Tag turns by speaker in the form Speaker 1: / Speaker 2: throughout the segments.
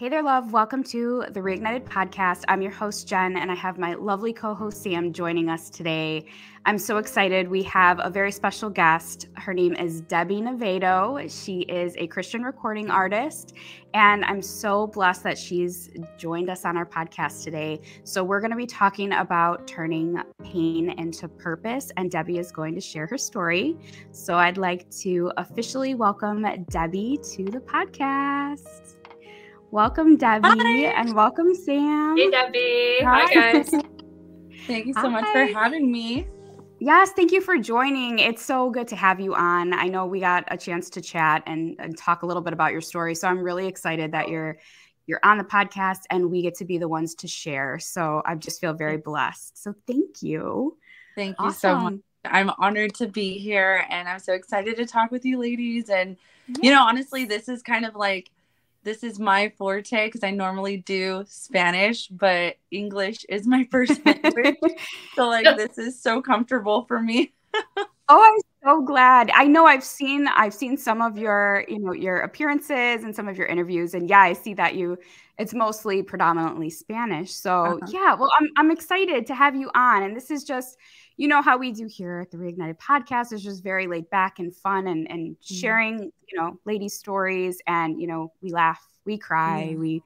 Speaker 1: Hey there, love. Welcome to the Reignited podcast. I'm your host, Jen, and I have my lovely co-host, Sam, joining us today. I'm so excited. We have a very special guest. Her name is Debbie Navedo. She is a Christian recording artist, and I'm so blessed that she's joined us on our podcast today. So we're going to be talking about turning pain into purpose, and Debbie is going to share her story. So I'd like to officially welcome Debbie to the podcast. Welcome, Debbie.
Speaker 2: Hi.
Speaker 1: And welcome, Sam.
Speaker 2: Hey, Debbie. Hi, guys.
Speaker 3: Thank you so much for having me.
Speaker 1: Yes, thank you for joining. It's so good to have you on. I know we got a chance to chat and talk a little bit about your story. So I'm really excited that you're on the podcast and we get to be the ones to share. So I just feel very blessed. So thank you.
Speaker 3: Thank you so much. I'm honored to be here and I'm so excited to talk with you ladies. And, you know, honestly, this is kind of like, this is my forte because I normally do Spanish, but English is my first language. So like, this is so comfortable for me.
Speaker 1: Oh, I'm so glad. I know I've seen some of your, your appearances and some of your interviews. And yeah, I see that it's mostly predominantly Spanish. So yeah, well, I'm excited to have you on. And this is just, you know, how we do here at the Reignited podcast is just very laid back and fun and sharing, ladies' stories. And, we laugh, we cry, we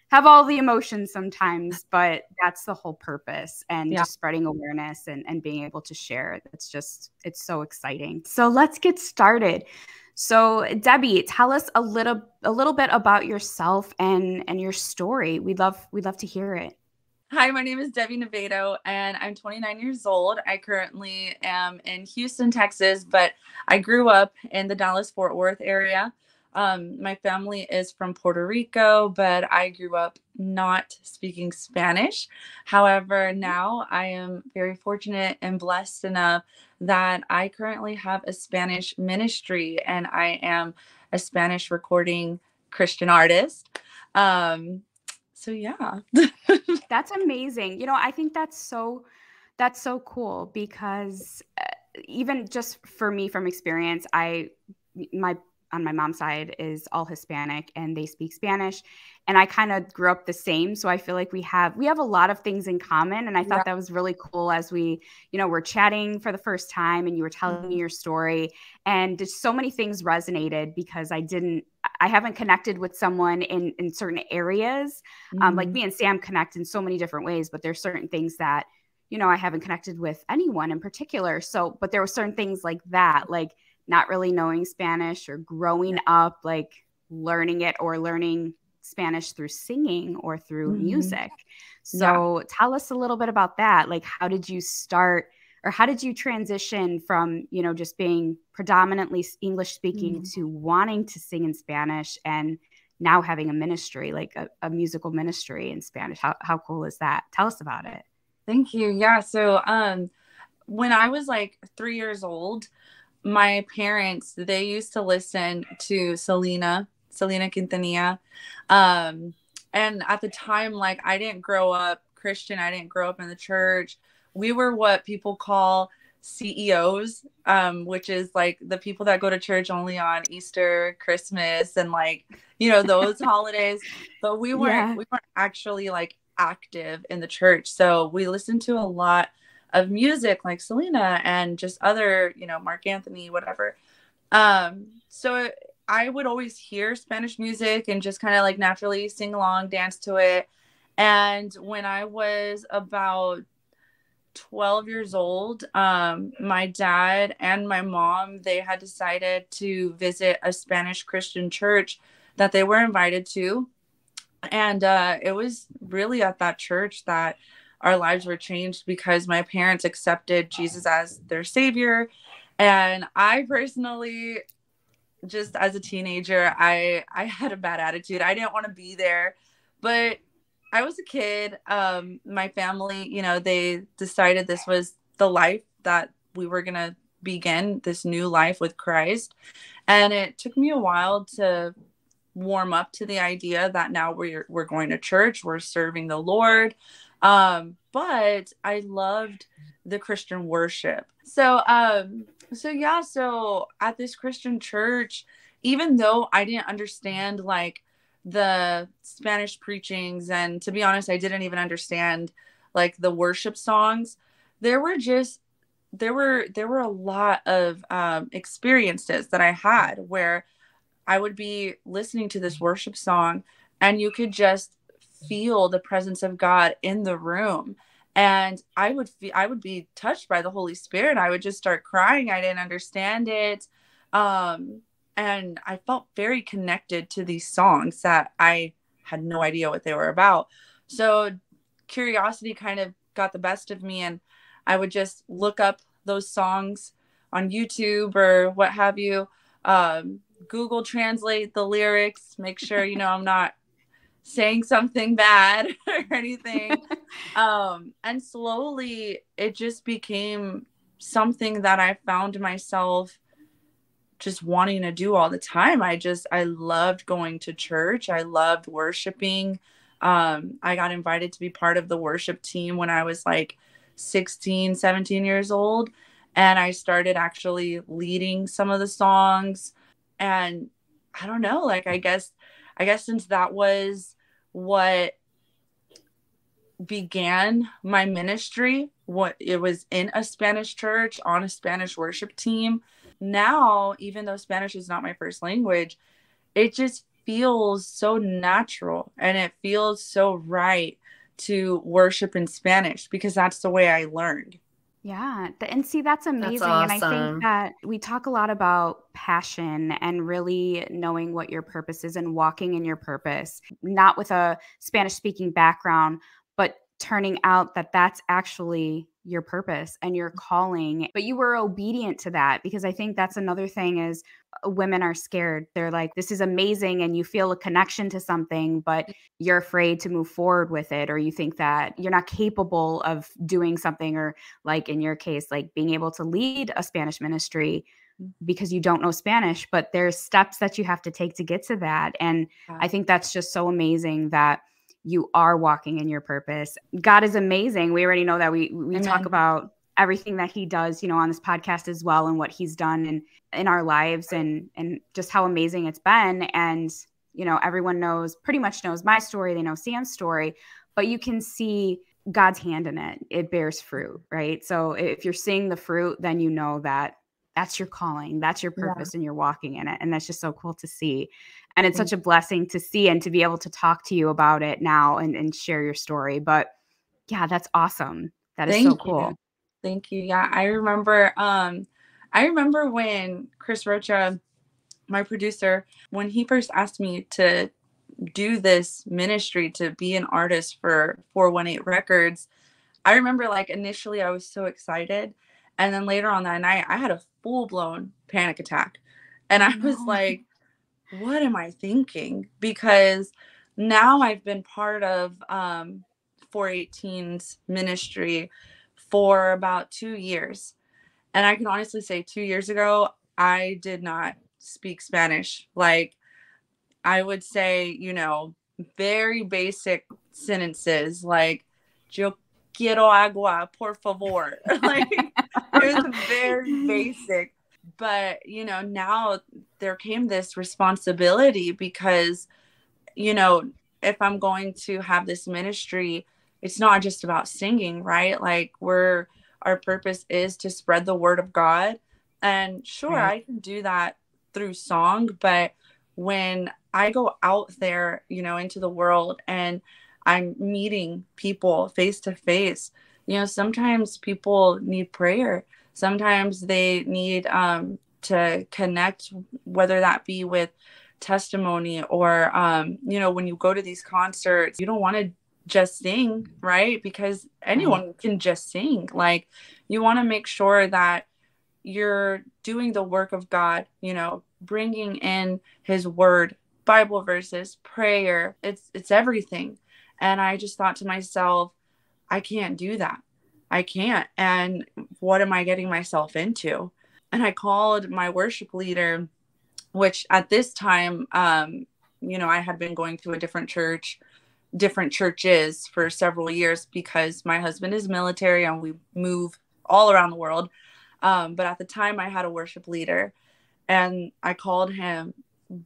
Speaker 1: have all the emotions sometimes, but that's the whole purpose and just spreading awareness and being able to share. It's so exciting. So let's get started. So Debbie, tell us a little bit about yourself and your story. We'd love to hear it.
Speaker 3: Hi, my name is Debbie Navedo and I'm 29 years old. I currently am in Houston, Texas, but I grew up in the Dallas-Fort Worth area. My family is from Puerto Rico, but I grew up not speaking Spanish. However, now I am very fortunate and blessed enough that I currently have a Spanish ministry and I am a Spanish recording Christian artist. So yeah.
Speaker 1: That's amazing. I think that's so cool because even just for me from experience, on my mom's side is all Hispanic and they speak Spanish and I kind of grew up the same. So I feel like we have a lot of things in common. And I thought that was really cool as we, were chatting for the first time and you were telling me your story and just so many things resonated because I haven't connected with someone in certain areas. Like me and Sam connect in so many different ways, but there's certain things that, I haven't connected with anyone in particular. So, but there were certain things like that, like not really knowing Spanish or growing up, like learning it or learning Spanish through singing or through music. So tell us a little bit about that. Like, how did you start or how did you transition from, just being predominantly English speaking to wanting to sing in Spanish and now having a ministry, like a musical ministry in Spanish? How cool is that? Tell us about it.
Speaker 3: Thank you. Yeah. So when I was like 3 years old, my parents, they used to listen to Selena Quintanilla. And at the time, like I didn't grow up Christian. I didn't grow up in the church. We were what people call CEOs, which is like the people that go to church only on Easter, Christmas, and like, those holidays. But we weren't actually like active in the church. So we listened to a lot of music like Selena and just other, Mark Anthony, whatever. So I would always hear Spanish music and just kind of like naturally sing along, dance to it. And when I was about 12 years old, my dad and my mom, they had decided to visit a Spanish Christian church that they were invited to. And it was really at that church that our lives were changed because my parents accepted Jesus as their savior. And I personally, just as a teenager, I had a bad attitude. I didn't want to be there, but I was a kid. My family, they decided this was the life that we were going to begin, this new life with Christ. And it took me a while to warm up to the idea that now we're going to church, we're serving the Lord. But I loved the Christian worship. So at this Christian church, even though I didn't understand like the Spanish preachings. And to be honest, I didn't even understand like the worship songs. There were a lot of experiences that I had where I would be listening to this worship song and you could just feel the presence of God in the room. And I would be touched by the Holy Spirit. I would just start crying. I didn't understand it. And I felt very connected to these songs that I had no idea what they were about. So curiosity kind of got the best of me, and I would just look up those songs on YouTube or what have you. Google translate the lyrics, make sure, I'm not saying something bad or anything. And slowly it just became something that I found myself just wanting to do all the time. I loved going to church. I loved worshiping. I got invited to be part of the worship team when I was like 16, 17 years old. And I started actually leading some of the songs. And I don't know, like, I guess since that was what began my ministry, what it was in a Spanish church on a Spanish worship team. Now, even though Spanish is not my first language, it just feels so natural and it feels so right to worship in Spanish because that's the way I learned.
Speaker 1: Yeah. And see, that's amazing.
Speaker 2: That's awesome.
Speaker 1: And I think that we talk a lot about passion and really knowing what your purpose is and walking in your purpose, not with a Spanish speaking background, but turning out that that's actually your purpose and your calling. But you were obedient to that, because I think that's another thing is women are scared. They're like, this is amazing. And you feel a connection to something, but you're afraid to move forward with it. Or you think that you're not capable of doing something, or like in your case, like being able to lead a Spanish ministry because you don't know Spanish, but there's steps that you have to take to get to that. And I think that's just so amazing that you are walking in your purpose. God is amazing. We already know that. We talk about everything that he does, on this podcast as well, and what he's done in our lives, and just how amazing it's been. And, everyone pretty much knows my story. They know Sam's story, but you can see God's hand in it. It bears fruit, right? So if you're seeing the fruit, then you know that that's your calling, that's your purpose, and you're walking in it. And that's just so cool to see. And it's such a blessing to see and to be able to talk to you about it now and share your story. But yeah, that's awesome. That is so cool.
Speaker 3: Thank you. Yeah, I remember when Chris Rocha, my producer, when he first asked me to do this ministry, to be an artist for 418 Records, I remember like initially I was so excited. And then later on that night, I had a full-blown panic attack. And I was like, what am I thinking? Because now I've been part of 418's ministry for about 2 years. And I can honestly say 2 years ago, I did not speak Spanish. Like, I would say, very basic sentences like, yo quiero agua, por favor. Like, it was very basic. But, now there came this responsibility because, if I'm going to have this ministry, it's not just about singing, right? Like our purpose is to spread the word of God. And sure, I can do that through song, but when I go out there, into the world and I'm meeting people face to face, sometimes people need prayer. Sometimes they need to connect, whether that be with testimony or, when you go to these concerts, you don't want to just sing, right? Because anyone can just sing. Like, you want to make sure that you're doing the work of God, bringing in his word, Bible verses, prayer. It's everything. And I just thought to myself, I can't do that. I can't. And what am I getting myself into? And I called my worship leader, which at this time, I had been going to a different churches for several years because my husband is military and we move all around the world. But at the time I had a worship leader and I called him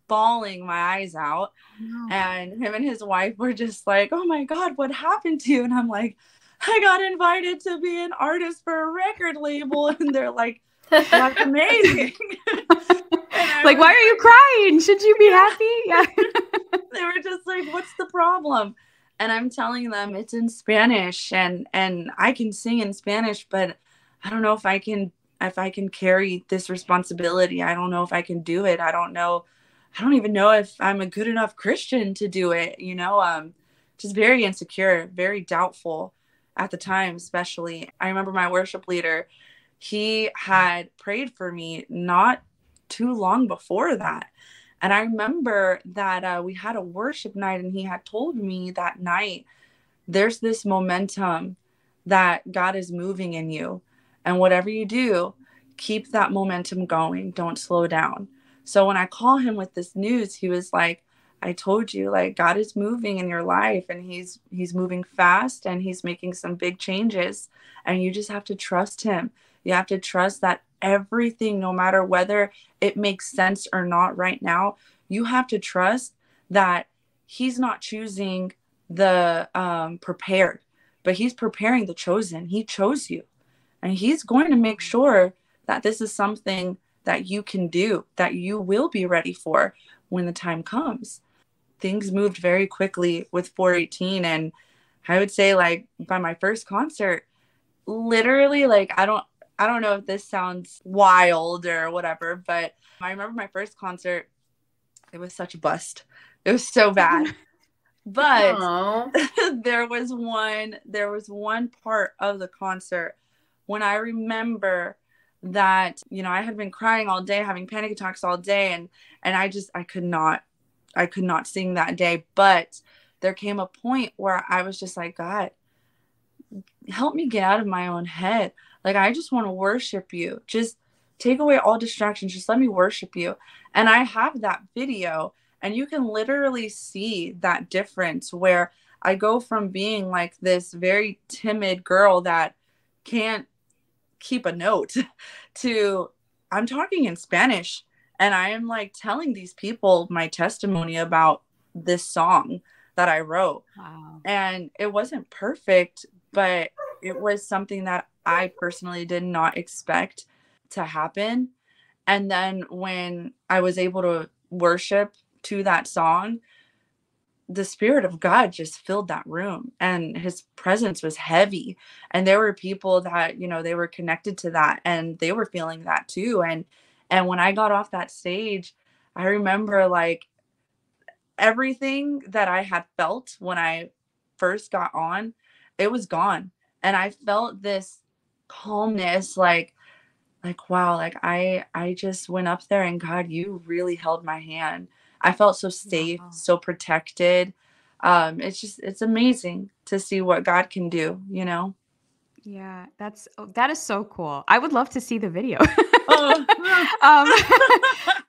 Speaker 3: bawling my eyes out.
Speaker 1: No.
Speaker 3: And him and his wife were just like, oh my God, what happened to you? And I'm like, I got invited to be an artist for a record label. And they're like, that's amazing.
Speaker 1: Like, why are you crying? Should you be happy? Yeah.
Speaker 3: They were just like, what's the problem? And I'm telling them it's in Spanish, and I can sing in Spanish, but I don't know if I can carry this responsibility. I don't know if I can do it. I don't even know if I'm a good enough Christian to do it, just very insecure, very doubtful at the time, especially. I remember my worship leader, he had prayed for me not too long before that. And I remember that we had a worship night, and he had told me that night, there's this momentum that God is moving in you. And whatever you do, keep that momentum going. Don't slow down. So when I call him with this news, he was like, I told you, like, God is moving in your life, and he's moving fast, and he's making some big changes. And you just have to trust him. You have to trust that everything, no matter whether it makes sense or not right now, you have to trust that he's not choosing the prepared, but he's preparing the chosen. He chose you, and he's going to make sure that this is something that you can do, that you will be ready for when the time comes. Things moved very quickly with 418. And I would say, like, by my first concert, literally, like, I don't know if this sounds wild or whatever, but I remember my first concert, it was such a bust. It was so bad. But there was one part of the concert when I remember that, I had been crying all day, having panic attacks all day, and I could not sing that day. But there came a point where I was just like, God, help me get out of my own head. Like, I just want to worship you. Just take away all distractions. Just let me worship you. And I have that video, and you can literally see that difference where I go from being like this very timid girl that can't keep a note to I'm talking in Spanish, and I am like telling these people my testimony about this song that I wrote.
Speaker 1: Wow.
Speaker 3: And it wasn't perfect, but it was something that I personally did not expect to happen. And then when I was able to worship to that song, the Spirit of God just filled that room, and his presence was heavy. And there were people that, they were connected to that, and they were feeling that too. And when I got off that stage, I remember, like, everything that I had felt when I first got on, it was gone. And I felt this calmness, like, wow, like I just went up there, and God, you really held my hand. I felt so safe,
Speaker 1: Wow.
Speaker 3: so protected. It's amazing to see what God can do,
Speaker 1: Yeah, that is so cool. I would love to see the video.
Speaker 3: Oh.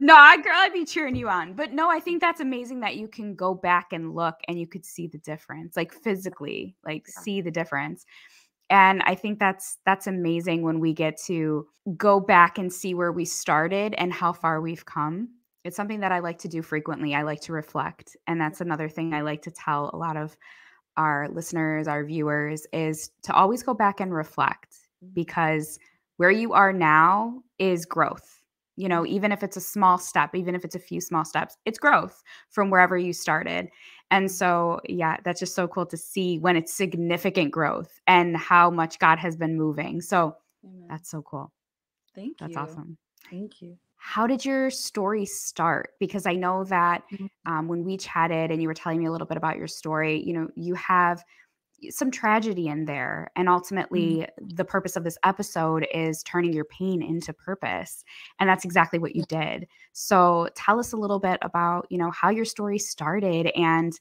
Speaker 1: No, I'd be cheering you on. But no, I think that's amazing that you can go back and look, and you could see the difference, like physically, like see the difference. And I think that's amazing when we get to go back and see where we started and how far we've come. It's something that I like to do frequently. I like to reflect. And that's another thing I like to tell a lot of our listeners, our viewers, is to always go back and reflect, because where you are now is growth. Even if it's a small step, even if it's a few small steps, it's growth from wherever you started. And so, yeah, that's just so cool to see when it's significant growth and how much God has been moving. So that's so cool.
Speaker 3: Thank you.
Speaker 1: That's awesome.
Speaker 3: Thank you.
Speaker 1: How did your story start? Because I know that when we chatted and you were telling me a little bit about your story, you have some tragedy in there. And ultimately, the purpose of this episode is turning your pain into purpose. And that's exactly what you did. So tell us a little bit about, how your story started and,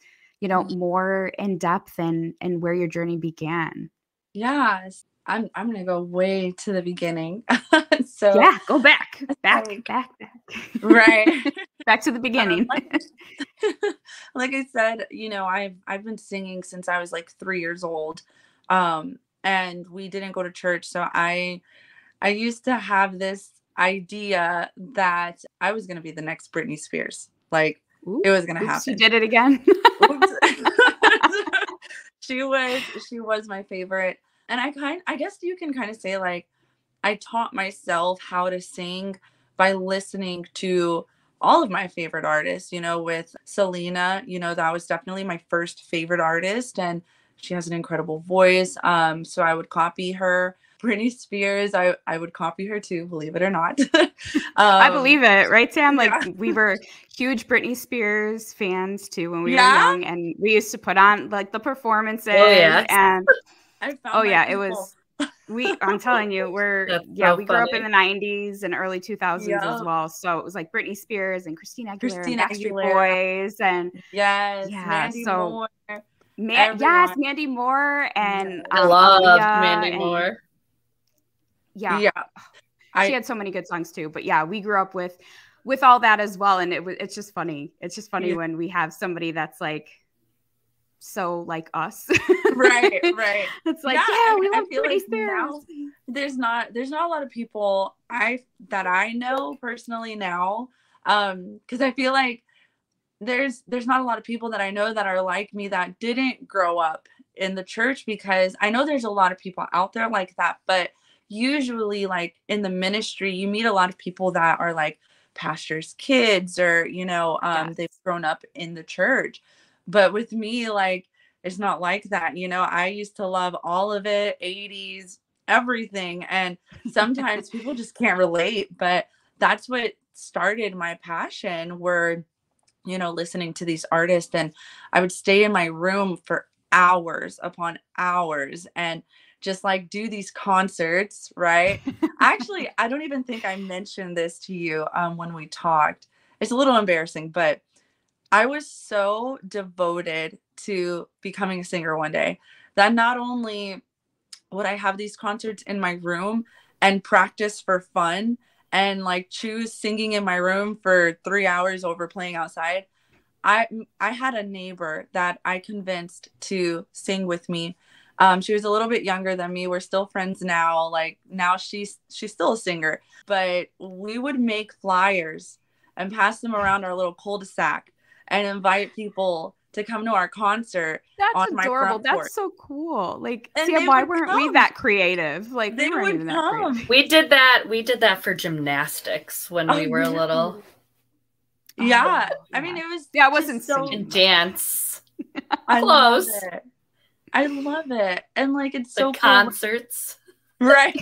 Speaker 1: more in depth and where your journey began.
Speaker 3: Yes. I'm going to go way to the beginning. So
Speaker 1: yeah, go back.
Speaker 3: Right.
Speaker 1: Back to the beginning.
Speaker 3: Like I said, I've been singing since I was like 3 years old. And we didn't go to church. So I used to have this idea that I was going to be the next Britney Spears. Like,
Speaker 1: Oops,
Speaker 3: it was gonna
Speaker 1: oops,
Speaker 3: happen.
Speaker 1: you did it again.
Speaker 3: Oops. She was my favorite. And I guess you can kind of say, like, I taught myself how to sing by listening to all of my favorite artists, you know, with Selena, you know, that was definitely my first favorite artist, and she has an incredible voice. So I would copy her. Britney Spears, I would copy her too, believe it or not.
Speaker 1: I believe it, right, Sam? Like,
Speaker 3: Yeah.
Speaker 1: we were huge Britney Spears fans too when we were
Speaker 3: Yeah.
Speaker 1: young, and we used to put on like the performances.
Speaker 2: Oh, yes.
Speaker 1: And
Speaker 3: I found my
Speaker 1: it
Speaker 3: people.
Speaker 1: was I'm telling you, we grew up in the 90s and early 2000s as
Speaker 3: Yep.
Speaker 1: well. So it was like Britney Spears and Christina Aguilera and Backstreet
Speaker 3: Aguilera.
Speaker 1: Boys and
Speaker 3: Yes,
Speaker 1: yeah,
Speaker 3: Mandy
Speaker 1: so
Speaker 3: Moore.
Speaker 1: yes,
Speaker 3: Everyone.
Speaker 1: Mandy Moore and
Speaker 3: Yes.
Speaker 2: I loved
Speaker 1: Aaliyah
Speaker 2: Mandy
Speaker 1: and
Speaker 2: Moore.
Speaker 1: yeah,
Speaker 3: Yeah.
Speaker 1: she had so many good songs too. But yeah, we grew up with all that as well, and it's just funny. It's just funny
Speaker 3: Yeah.
Speaker 1: when we have somebody that's like so like us.
Speaker 3: Right.
Speaker 1: It's like,
Speaker 3: Yeah,
Speaker 1: we
Speaker 3: I
Speaker 1: love
Speaker 3: feel
Speaker 1: Britney
Speaker 3: like
Speaker 1: Spears.
Speaker 3: now there's not a lot of people that I know personally now. Because I feel like there's not a lot of people that I know that are like me that didn't grow up in the church, because I know there's a lot of people out there like that, but usually, like, in the ministry, you meet a lot of people that are like pastors' kids, or, you know,
Speaker 1: Yes.
Speaker 3: they've grown up in the church. But with me, like, it's not like that. You know, I used to love all of it, 80s, everything. And sometimes people just can't relate, but that's what started my passion, were, you know, listening to these artists. And I would stay in my room for hours upon hours and just like do these concerts, right? Actually, I don't even think I mentioned this to you when we talked. It's a little embarrassing, but I was so devoted to becoming a singer one day that not only would I have these concerts in my room and practice for fun and like choose singing in my room for 3 hours over playing outside. I I had a neighbor that I convinced to sing with me. She was a little bit younger than me. We're still friends now. Like, now she's still a singer, but we would make flyers and pass them around our little cul-de-sac and invite people to come to our concert on
Speaker 1: That's
Speaker 3: my
Speaker 1: adorable.
Speaker 3: front porch.
Speaker 1: That's so cool. Like,
Speaker 3: And
Speaker 1: Sam,
Speaker 3: they
Speaker 1: why
Speaker 3: would
Speaker 1: weren't we
Speaker 3: come.
Speaker 1: that creative? Like,
Speaker 3: They
Speaker 1: we weren't
Speaker 3: would
Speaker 1: even that
Speaker 3: come.
Speaker 1: creative.
Speaker 2: We did that for gymnastics when we were
Speaker 3: yeah.
Speaker 2: little.
Speaker 3: Yeah.
Speaker 1: Oh,
Speaker 3: I mean, it was
Speaker 1: I wasn't
Speaker 3: just so
Speaker 1: singing.
Speaker 2: And dance.
Speaker 3: I
Speaker 2: Close.
Speaker 3: love it. I love it. And like, it's so
Speaker 2: The
Speaker 3: cool.
Speaker 2: concerts.
Speaker 3: Right.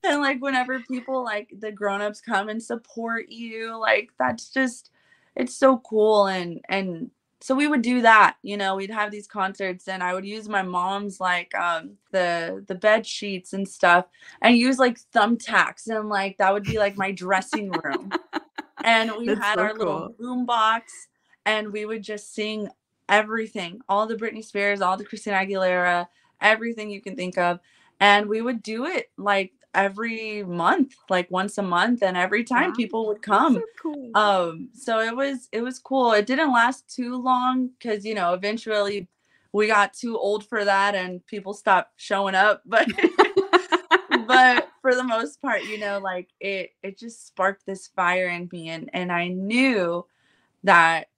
Speaker 3: And like, whenever people, like, the grown-ups come and support you, like, that's just, it's so cool. And so we would do that, you know, we'd have these concerts, and I would use my mom's like the bed sheets and stuff, and use like thumbtacks, and like that would be like my dressing room. And we
Speaker 1: That's
Speaker 3: had
Speaker 1: so
Speaker 3: our little
Speaker 1: cool.
Speaker 3: boom box, and we would just sing everything, all the Britney Spears, all the Christina Aguilera, everything you can think of. And we would do it like every month, like once a month, and every time
Speaker 1: Wow.
Speaker 3: people would
Speaker 1: That's
Speaker 3: come.
Speaker 1: so cool.
Speaker 3: So it was cool. It didn't last too long, because, you know, eventually we got too old for that and people stopped showing up. But but for the most part, you know, like, it just sparked this fire in me, and I knew that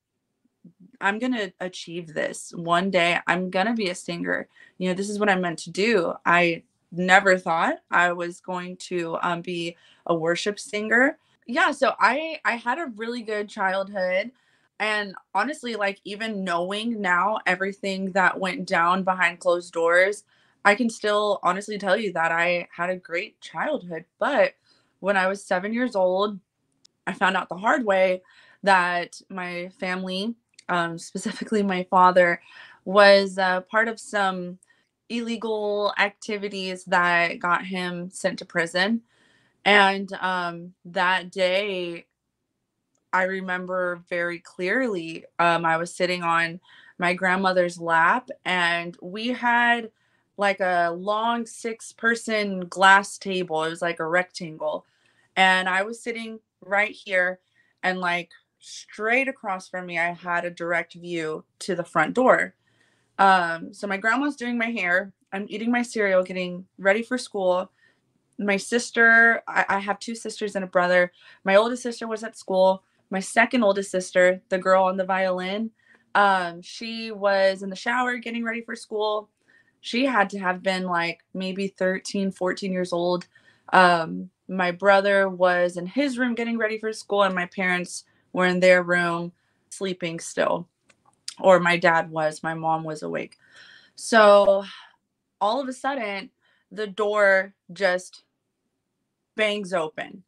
Speaker 3: I'm going to achieve this. One day I'm going to be a singer. You know, this is what I'm meant to do. I never thought I was going to be a worship singer. Yeah, so I had a really good childhood. And honestly, like, even knowing now everything that went down behind closed doors, I can still honestly tell you that I had a great childhood. But when I was 7 years old, I found out the hard way that my family, specifically my father, was part of some illegal activities that got him sent to prison. And that day, I remember very clearly, I was sitting on my grandmother's lap, and we had like a long 6-person glass table. It was like a rectangle. And I was sitting right here, and like straight across from me, I had a direct view to the front door. So my grandma's doing my hair. I'm eating my cereal, getting ready for school. My sister, I have 2 sisters and a brother. My oldest sister was at school. My second oldest sister, the girl on the violin, she was in the shower getting ready for school. She had to have been like maybe 13, 14 years old. My brother was in his room getting ready for school, and my parents were in their room sleeping still. Or my dad was, my mom was awake. So all of a sudden, the door just bangs open.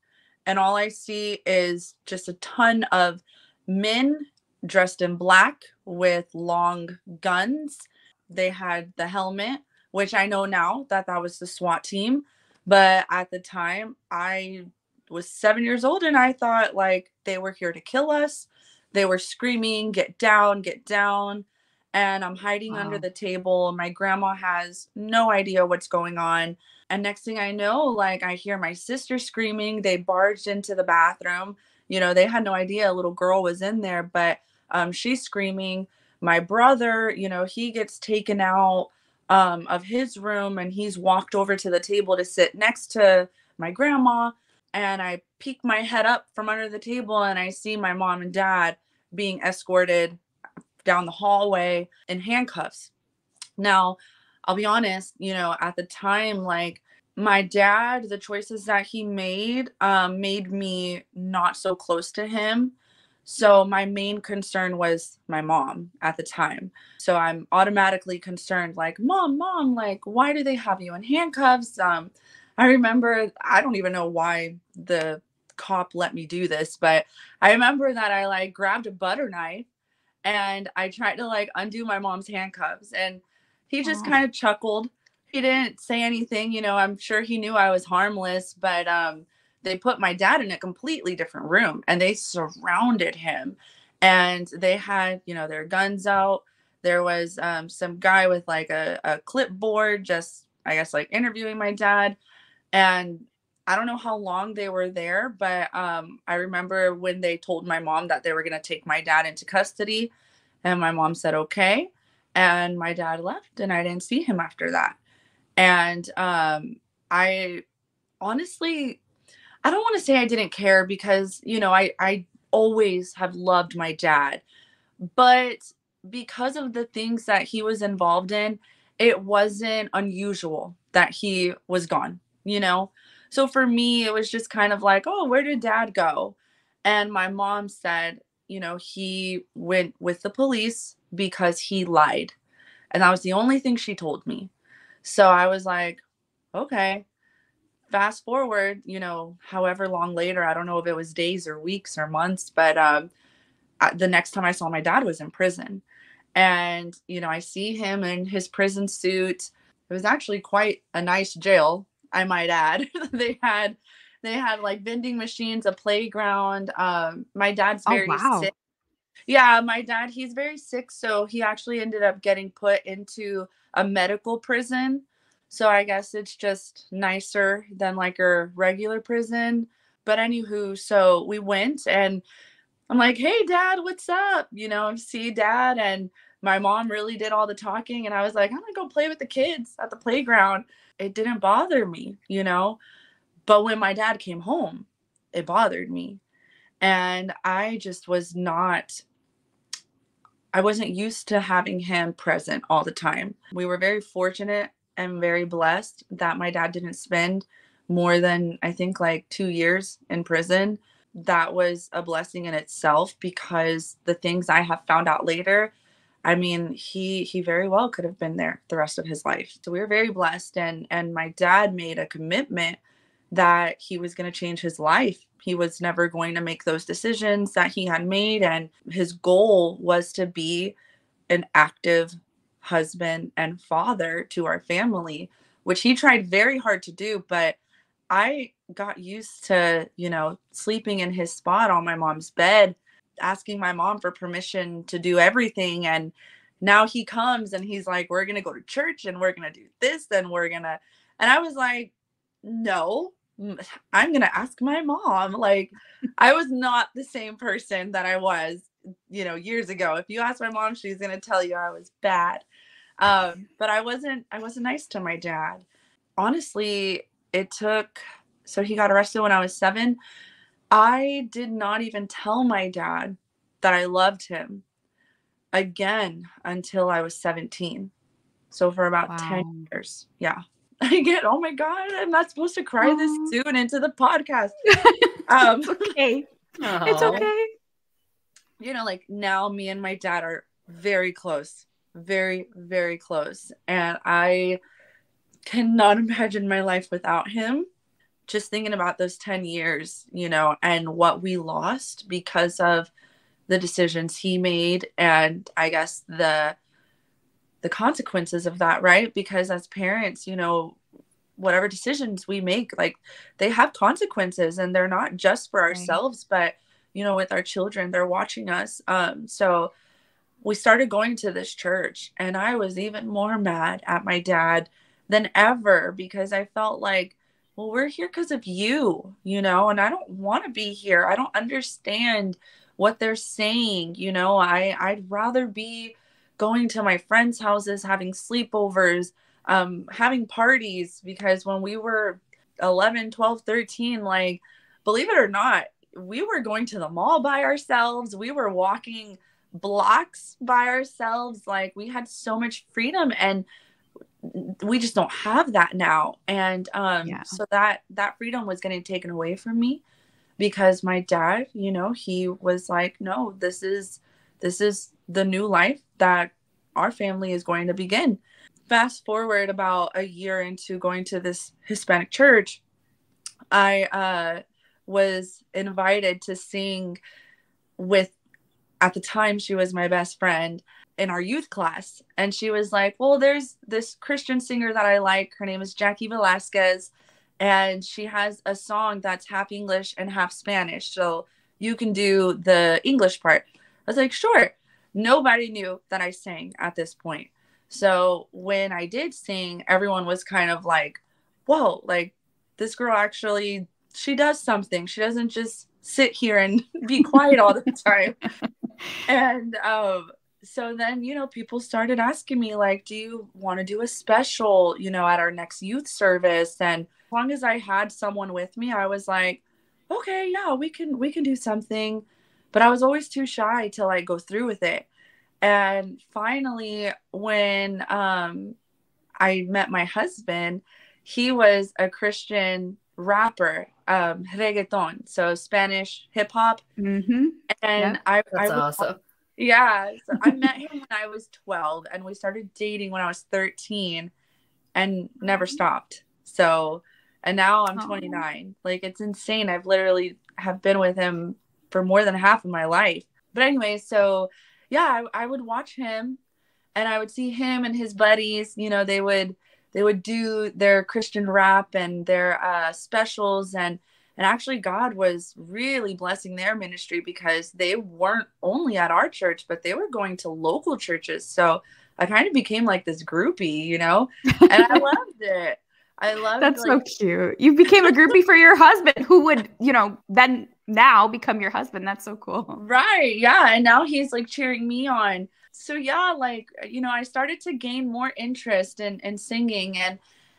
Speaker 3: And all I see is just a ton of men dressed in black with long guns. They had the helmet, which I know now that that was the SWAT team. But at the time, I was 7 years old and I thought like they were here to kill us. They were screaming, get down, get down. And I'm hiding under
Speaker 1: Wow.
Speaker 3: the table. My grandma has no idea what's going on. And next thing I know, like I hear my sister screaming. They barged into the bathroom. You know, they had no idea a little girl was in there, but she's screaming. My brother, you know, he gets taken out of his room and he's walked over to the table to sit next to my grandma. And I peek my head up from under the table and I see my mom and dad being escorted down the hallway in handcuffs. Now, I'll be honest, you know, at the time, like my dad, the choices that he made me not so close to him. So my main concern was my mom at the time. So I'm automatically concerned, like, mom, like, why do they have you in handcuffs? I remember, I don't even know why the cop let me do this, but I remember that I like grabbed a butter knife and I tried to like undo my mom's handcuffs and he just
Speaker 1: Oh,
Speaker 3: kind of chuckled. He didn't say anything, you know, I'm sure he knew I was harmless, but they put my dad in a completely different room and they surrounded him and they had, you know, their guns out. There was some guy with like a clipboard just I guess like interviewing my dad and I don't know how long they were there, but I remember when they told my mom that they were going to take my dad into custody, and my mom said, okay. And my dad left, and I didn't see him after that. And I honestly, I don't want to say I didn't care because, you know, I always have loved my dad. But because of the things that he was involved in, it wasn't unusual that he was gone, you know? So for me, it was just kind of like, oh, where did dad go? And my mom said, you know, he went with the police because he lied. And that was the only thing she told me. So I was like, okay. Fast forward, you know, however long later, I don't know if it was days or weeks or months, but the next time I saw my dad was in prison. And, you know, I see him in his prison suit. It was actually quite a nice jail, I might add. They had like vending machines, a playground. My dad's
Speaker 1: oh,
Speaker 3: very
Speaker 1: wow.
Speaker 3: sick. Yeah, my dad, he's very sick, so he actually ended up getting put into a medical prison. So I guess it's just nicer than like a regular prison. But anywho, so we went and I'm like, hey, dad, what's up? You know, see dad. And my mom really did all the talking. And I was like, I'm going to go play with the kids at the playground. It didn't bother me, you know. But when my dad came home, it bothered me. And I just I wasn't used to having him present all the time. We were very fortunate and very blessed that my dad didn't spend more than, I think, like 2 years in prison. That was a blessing in itself because the things I have found out later, I mean, he very well could have been there the rest of his life. So we were very blessed and my dad made a commitment that he was going to change his life. He was never going to make those decisions that he had made and his goal was to be an active husband and father to our family, which he tried very hard to do, but I got used to, you know, sleeping in his spot on my mom's bed, asking my mom for permission to do everything. And now he comes and he's like, we're going to go to church and we're going to do this and and I was like, no, I'm going to ask my mom. Like, I was not the same person that I was, you know, years ago. If you ask my mom, she's going to tell you I was bad. But I wasn't nice to my dad. Honestly, it took, so he got arrested when I was 7. I did not even tell my dad that I loved him again until I was 17. So for about 10
Speaker 1: Wow.
Speaker 3: years. Yeah. I get, oh my God, I'm not supposed to cry this
Speaker 1: Aw.
Speaker 3: soon into the podcast.
Speaker 1: It's okay. It's
Speaker 2: Aw.
Speaker 1: okay.
Speaker 3: You know, like now me and my dad are very close, very, very close. And I cannot imagine my life without him. Just thinking about those 10 years, you know, and what we lost because of the decisions he made, and I guess the consequences of that, right? Because as parents, you know, whatever decisions we make, like they have consequences, and they're not just for
Speaker 1: Right.
Speaker 3: ourselves, but you know, with our children, they're watching us. So we started going to this church, and I was even more mad at my dad than ever because I felt like, well, we're here because of you, you know, and I don't want to be here. I don't understand what they're saying, you know. I'd rather be going to my friends' houses, having sleepovers, having parties, because when we were 11, 12, 13, like, believe it or not, we were going to the mall by ourselves. We were walking blocks by ourselves. Like, we had so much freedom, and we just don't have that now. And
Speaker 1: Yeah.
Speaker 3: so that freedom was getting taken away from me because my dad, you know, he was like, no, this is the new life that our family is going to begin. Fast forward about a year into going to this Hispanic church, I was invited to sing with, at the time, she was my best friend in our youth class. And she was like, well, there's this Christian singer that I like. Her name is Jackie Velasquez. And she has a song that's half English and half Spanish. So you can do the English part. I was like, sure. Nobody knew that I sang at this point. So when I did sing, everyone was kind of like, whoa, like this girl actually, she does something. She doesn't just sit here and be quiet all the time. And so then, you know, people started asking me, like, do you want to do a special, you know, at our next youth service? And as long as I had someone with me, I was like, okay, yeah, we can do something. But I was always too shy to like go through with it. And finally, when I met my husband, he was a Christian rapper, reggaeton, so Spanish hip hop.
Speaker 1: Mm-hmm.
Speaker 3: And
Speaker 1: Yep.
Speaker 3: I
Speaker 2: That's
Speaker 3: would,
Speaker 2: awesome.
Speaker 3: yeah, so I met him when I was 12, and we started dating when I was 13 and never stopped. So, and now I'm
Speaker 1: Oh.
Speaker 3: 29. Like, it's insane. I've literally have been with him for more than half of my life. But anyway, so yeah, I would watch him, and I would see him and his buddies, you know, they would do their Christian rap and their specials, and actually God was really blessing their ministry because they weren't only at our church, but they were going to local churches. So I kind of became like this groupie, you know, and I loved it. I loved,
Speaker 1: That's
Speaker 3: like,
Speaker 1: so cute. You became a groupie for your husband, who would, you know, then now become your husband. That's so cool.
Speaker 3: right. Yeah. And now he's like cheering me on. So yeah, like, you know, I started to gain more interest in singing,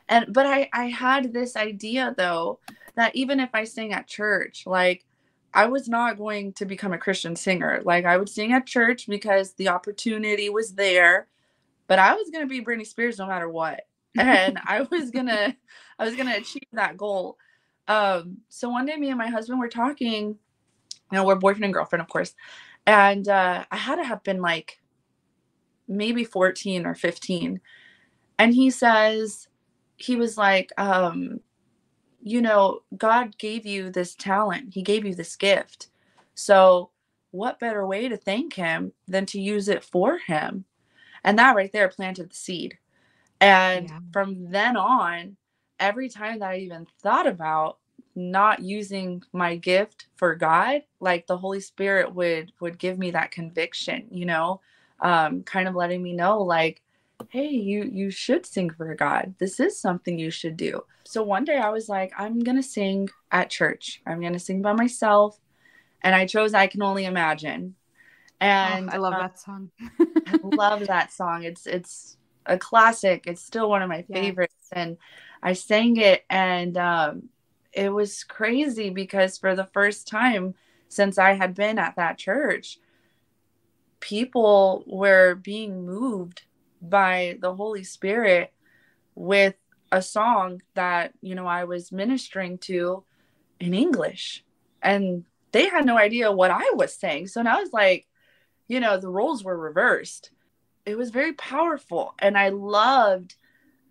Speaker 3: but I had this idea though, that even if I sang at church, like I was not going to become a Christian singer. Like I would sing at church because the opportunity was there, but I was going to be Britney Spears no matter what. And I was going to achieve that goal. So one day me and my husband were talking, you know, we're boyfriend and girlfriend, of course. And I had to have been like maybe 14 or 15. And he was like, you know, God gave you this talent. He gave you this gift. So what better way to thank him than to use it for him? And that right there planted the seed. And
Speaker 1: Yeah.
Speaker 3: from then on, every time that I even thought about not using my gift for God, like the Holy Spirit would give me that conviction, you know, kind of letting me know, like, hey, you should sing for God. This is something you should do. So one day I was like, I'm gonna sing at church. I'm gonna sing by myself, and I chose "I Can Only Imagine."
Speaker 1: Oh,
Speaker 3: And
Speaker 1: I love that song.
Speaker 3: I love that song. It's a classic. It's still one of my
Speaker 1: Yeah.
Speaker 3: favorites, and I sang it, and it was crazy because for the first time since I had been at that church, people were being moved by the Holy Spirit with a song that, I was ministering to in English. And they had no idea what I was saying. So now it's like, the roles were reversed. It was very powerful. And I loved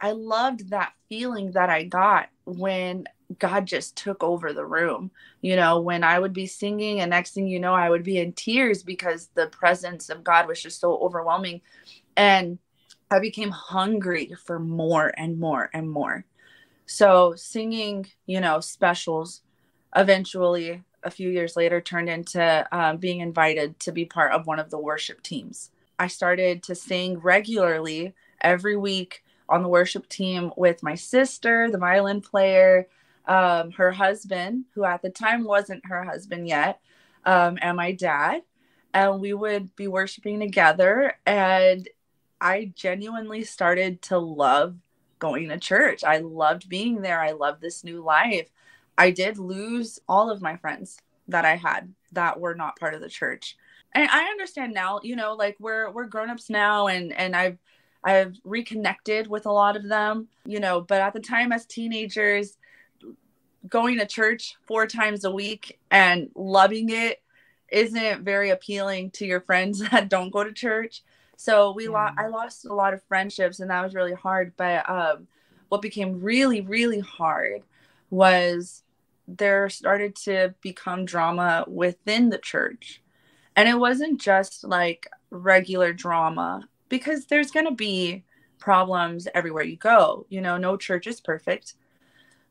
Speaker 3: that feeling that I got when God just took over the room. When I would be singing and next thing you know, I would be in tears because the presence of God was just so overwhelming. And I became hungry for more and more and more. So singing, specials eventually a few years later turned into being invited to be part of one of the worship teams. I started to sing regularly every week on the worship team with my sister, the violin player, her husband, who at the time wasn't her husband yet, and my dad. And we would be worshiping together. And I genuinely started to love going to church. I loved being there. I loved this new life. I did lose all of my friends that I had that were not part of the church. And I understand now, like we're grown-ups now, and I've reconnected with a lot of them, but at the time as teenagers, going to church 4 times a week and loving it isn't very appealing to your friends that don't go to church. So I lost a lot of friendships, and that was really hard. But what became really, really hard was there started to become drama within the church. And it wasn't just like regular drama, because there's going to be problems everywhere you go. No church is perfect.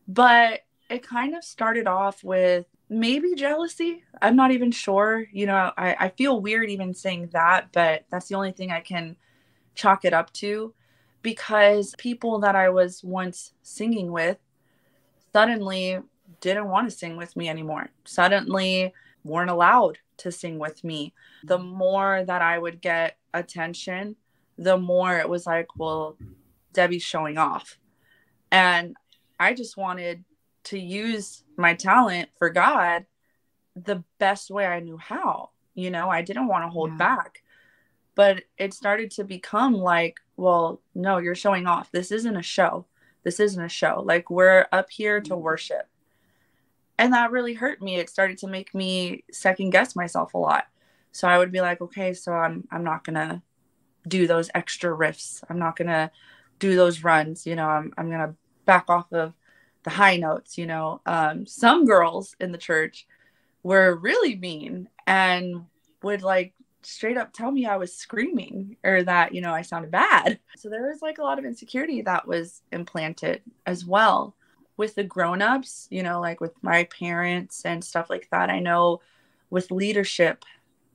Speaker 3: But it kind of started off with maybe jealousy. I'm not even sure. I feel weird even saying that, but that's the only thing I can chalk it up to, because people that I was once singing with suddenly didn't want to sing with me anymore. Suddenly weren't allowed to sing with me. The more that I would get attention, the more it was like, well, Debbie's showing off. And I just wanted to use my talent for God the best way I knew how. I didn't want to hold back. But it started to become like, well, no, you're showing off. This isn't a show. This isn't a show. Like, we're up here to worship. And that really hurt me. It started to make me second guess myself a lot. So I would be like, okay, so I'm not going to do those extra riffs. I'm not going to do those runs. I'm going to back off of the high notes. Some girls in the church were really mean and would like straight up tell me I was screaming, or that, I sounded bad. So there was like a lot of insecurity that was implanted as well with the grown-ups, like with my parents and stuff like that. I know with leadership,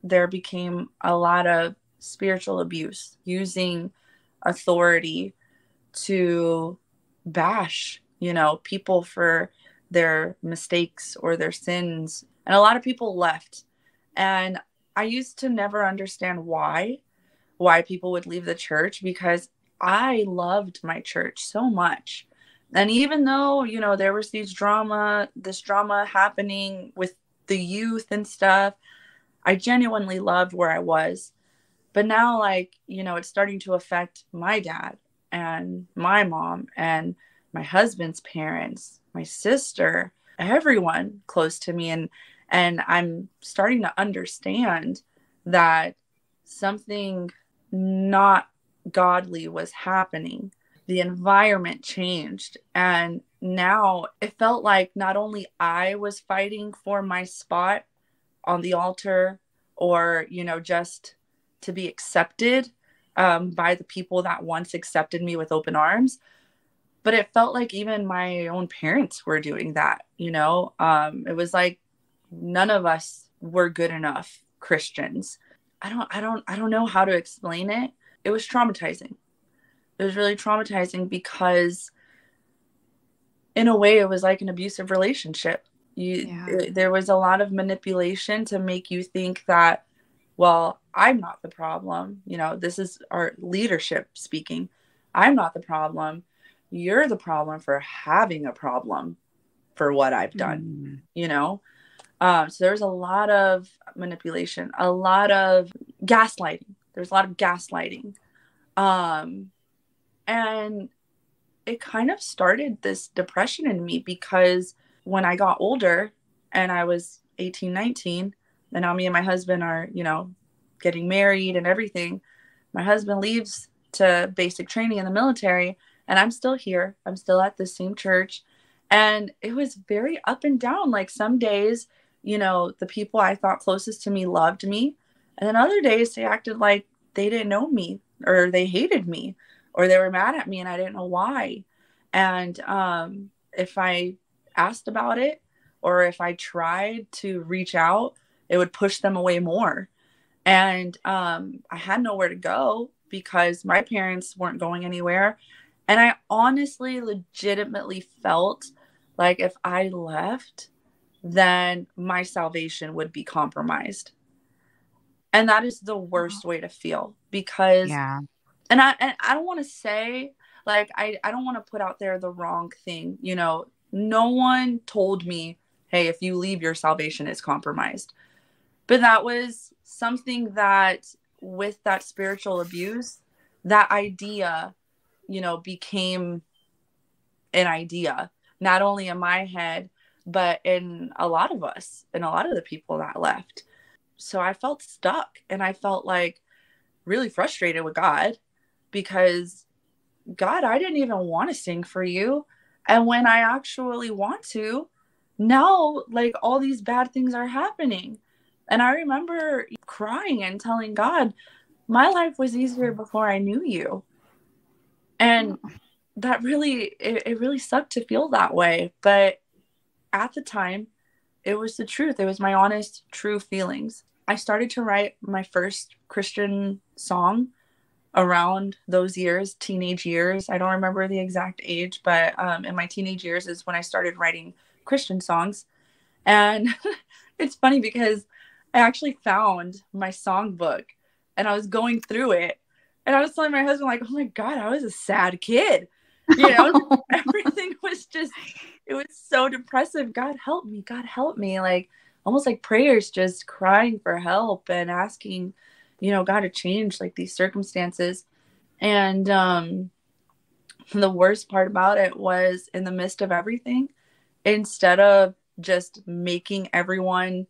Speaker 3: there became a lot of spiritual abuse, using authority to bash, people for their mistakes or their sins. And a lot of people left. And I used to never understand why people would leave the church, because I loved my church so much. And even though, there was this drama happening with the youth and stuff, I genuinely loved where I was. But now, like, it's starting to affect my dad and my mom and my husband's parents, my sister, everyone close to me. And I'm starting to understand that something not godly was happening. The environment changed. And now it felt like not only I was fighting for my spot on the altar, or, just to be accepted by the people that once accepted me with open arms, but it felt like even my own parents were doing that. It was like none of us were good enough Christians. I don't know how to explain it. It was traumatizing. It was really traumatizing because in a way it was like an abusive relationship. There was a lot of manipulation to make you think that, well, I'm not the problem. This is our leadership speaking. I'm not the problem. You're the problem for having a problem, for what I've done, you know? So there's a lot of manipulation, a lot of gaslighting. There's a lot of gaslighting. And it kind of started this depression in me, because when I got older and I was 18, 19, and now me and my husband are, you know, getting married and everything, my husband leaves to basic training in the military, and I'm still here. I'm still at the same church. And it was very up and down. Like some days, you know, the people I thought closest to me loved me. And then other days they acted like they didn't know me, or they hated me, or they were mad at me and I didn't know why. And if I asked about it, or if I tried to reach out, it would push them away more. And I had nowhere to go because my parents weren't going anywhere. And I honestly, legitimately felt like if I left, then my salvation would be compromised. And that is the worst way to feel, because, and I don't want to say, like, I don't want to put out there the wrong thing. You know, no one told me, hey, if you leave, your salvation is compromised. But that was something that, with that spiritual abuse, that idea, you know, became an idea, not only in my head, but in a lot of us, and a lot of the people that left. So I felt stuck, and I felt like really frustrated with God, because God, I didn't even want to sing for you. And when I actually want to, now, like, all these bad things are happening. And I remember crying and telling God, my life was easier before I knew you. And that really, it really sucked to feel that way. But at the time, it was the truth. It was my honest, true feelings. I started to write my first Christian song around those years, teenage years. I don't remember the exact age, but in my teenage years is when I started writing Christian songs. And it's funny because I actually found my songbook and I was going through it, and I was telling my husband, like, oh my God, I was a sad kid. You know, everything was just, it was so depressive. God help me. God help me. Like, almost like prayers, just crying for help and asking, you know, God to change like these circumstances. And the worst part about it was, in the midst of everything, instead of just making everyone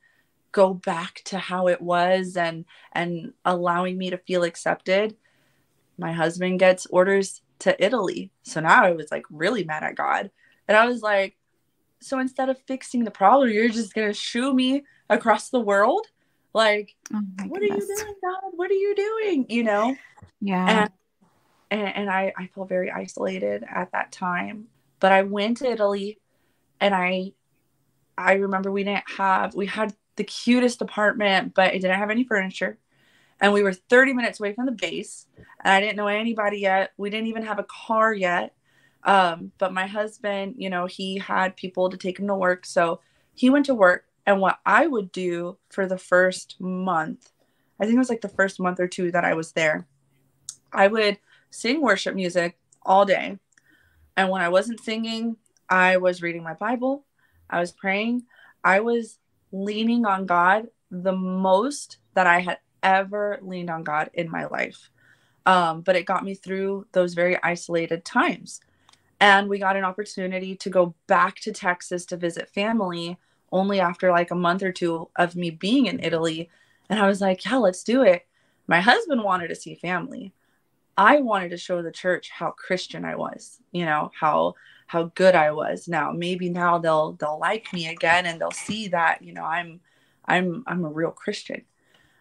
Speaker 3: go back to how it was and allowing me to feel accepted, my husband gets orders to Italy. So now I was like really mad at God. And I was like, so instead of fixing the problem, you're just going to shoo me across the world? Like, what goodness. Are you doing, God? What are you doing? You know?
Speaker 1: Yeah.
Speaker 3: And I felt very isolated at that time. But I went to Italy, and I remember we had the cutest apartment, but it didn't have any furniture. And we were 30 minutes away from the base. And I didn't know anybody yet. We didn't even have a car yet. But my husband, you know, he had people to take him to work. So he went to work. And what I would do for the first month, I think it was like the first month or two that I was there, I would sing worship music all day. And when I wasn't singing, I was reading my Bible. I was praying. I was leaning on God the most that I had ever leaned on God in my life. But it got me through those very isolated times. And we got an opportunity to go back to Texas to visit family only after like a month or two of me being in Italy. And I was like, yeah, let's do it. My husband wanted to see family. I wanted to show the church how Christian I was, you know, how good I was. Now, maybe now they'll like me again, and they'll see that, you know, I'm a real Christian.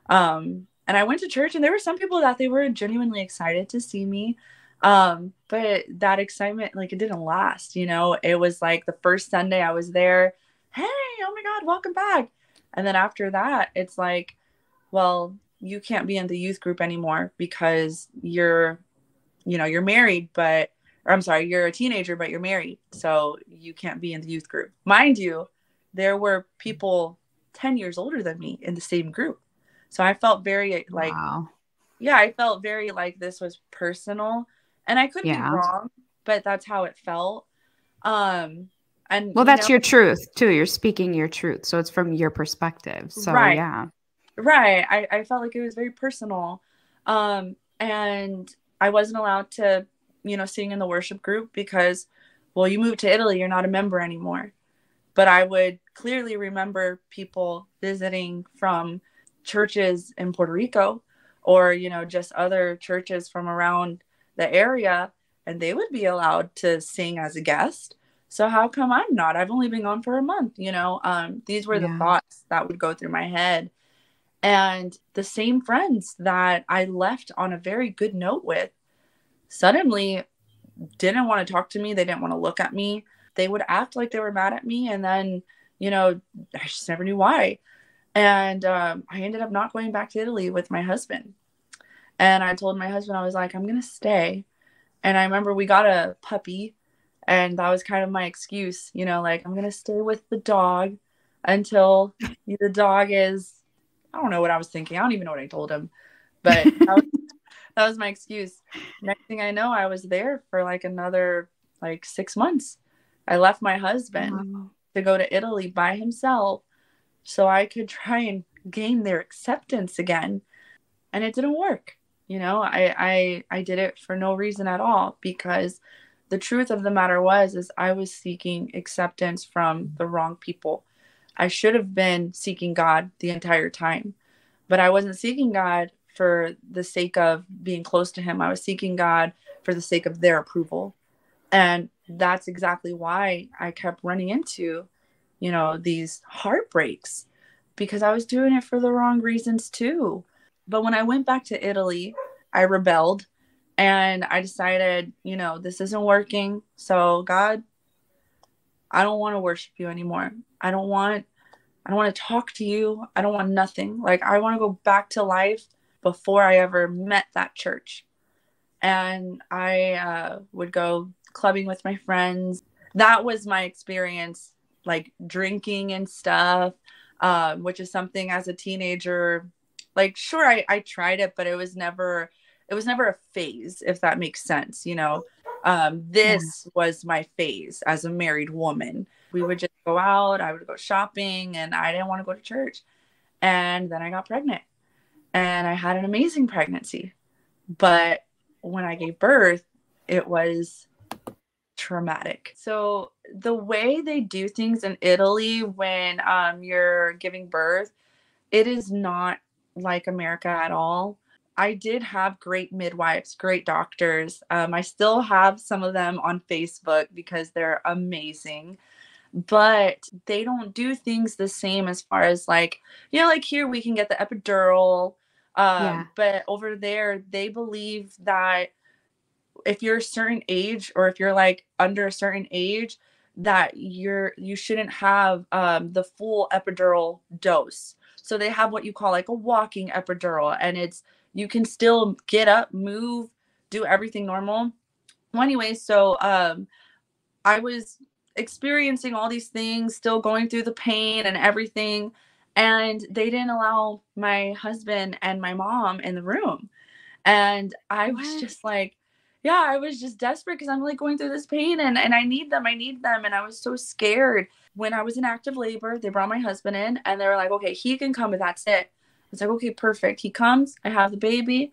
Speaker 3: And I went to church, and there were some people that they were genuinely excited to see me. But that excitement, like, it didn't last, you know. It was like the first Sunday I was there, hey, oh my God, welcome back. And then after that, it's like, well, you can't be in the youth group anymore because you're married, but, or I'm sorry, you're a teenager, but you're married. So you can't be in the youth group. Mind you, there were people 10 years older than me in the same group. So I felt very like, wow. Yeah, I felt very like this was personal, and I could be wrong, but that's how it felt. And
Speaker 1: well, that's your truth too. You're speaking your truth. So it's from your perspective. So
Speaker 3: right.
Speaker 1: yeah.
Speaker 3: Right. I felt like it was very personal. And I wasn't allowed to, sing in the worship group because, well, you moved to Italy, you're not a member anymore. But I would clearly remember people visiting from churches in Puerto Rico or, just other churches from around the area, and they would be allowed to sing as a guest. So how come I'm not? I've only been gone for a month, These were the thoughts that would go through my head. And the same friends that I left on a very good note with suddenly didn't want to talk to me. They didn't want to look at me. They would act like they were mad at me. And then, I just never knew why. And I ended up not going back to Italy with my husband. And I told my husband, I was like, I'm going to stay. And I remember we got a puppy. And that was kind of my excuse, like, I'm going to stay with the dog until the dog is, I don't know what I was thinking. I don't even know what I told him. But that was my excuse. Next thing I know, I was there for like another 6 months. I left my husband to go to Italy by himself so I could try and gain their acceptance again. And it didn't work. I did it for no reason at all, because the truth of the matter is I was seeking acceptance from the wrong people. I should have been seeking God the entire time, but I wasn't seeking God for the sake of being close to him. I was seeking God for the sake of their approval. And that's exactly why I kept running into, these heartbreaks, because I was doing it for the wrong reasons too. But when I went back to Italy, I rebelled and I decided, this isn't working. So God, I don't want to worship you anymore. I don't want to talk to you. I don't want nothing. Like, I want to go back to life before I ever met that church. And I would go clubbing with my friends. That was my experience, like drinking and stuff, which is something as a teenager, like, sure, I tried it, but it was never a phase, if that makes sense. This was my phase as a married woman. We would just go out, I would go shopping, and I didn't want to go to church. And then I got pregnant and I had an amazing pregnancy. But when I gave birth, it was traumatic. So the way they do things in Italy when you're giving birth, it is not like America at all. I did have great midwives, great doctors. I still have some of them on Facebook because they're amazing. But they don't do things the same as far as like here we can get the epidural. But over there, they believe that if you're a certain age, or if you're like under a certain age, that you shouldn't have the full epidural dose. So they have what you call like a walking epidural, and you can still get up, move, do everything normal. Well, anyway, so I was experiencing all these things, still going through the pain and everything. And they didn't allow my husband and my mom in the room. And I was just like, I was just desperate because I'm like going through this pain and I need them. And I was so scared. When I was in active labor, they brought my husband in and they were like, okay, he can come, but that's it. It's like, okay, perfect. He comes, I have the baby,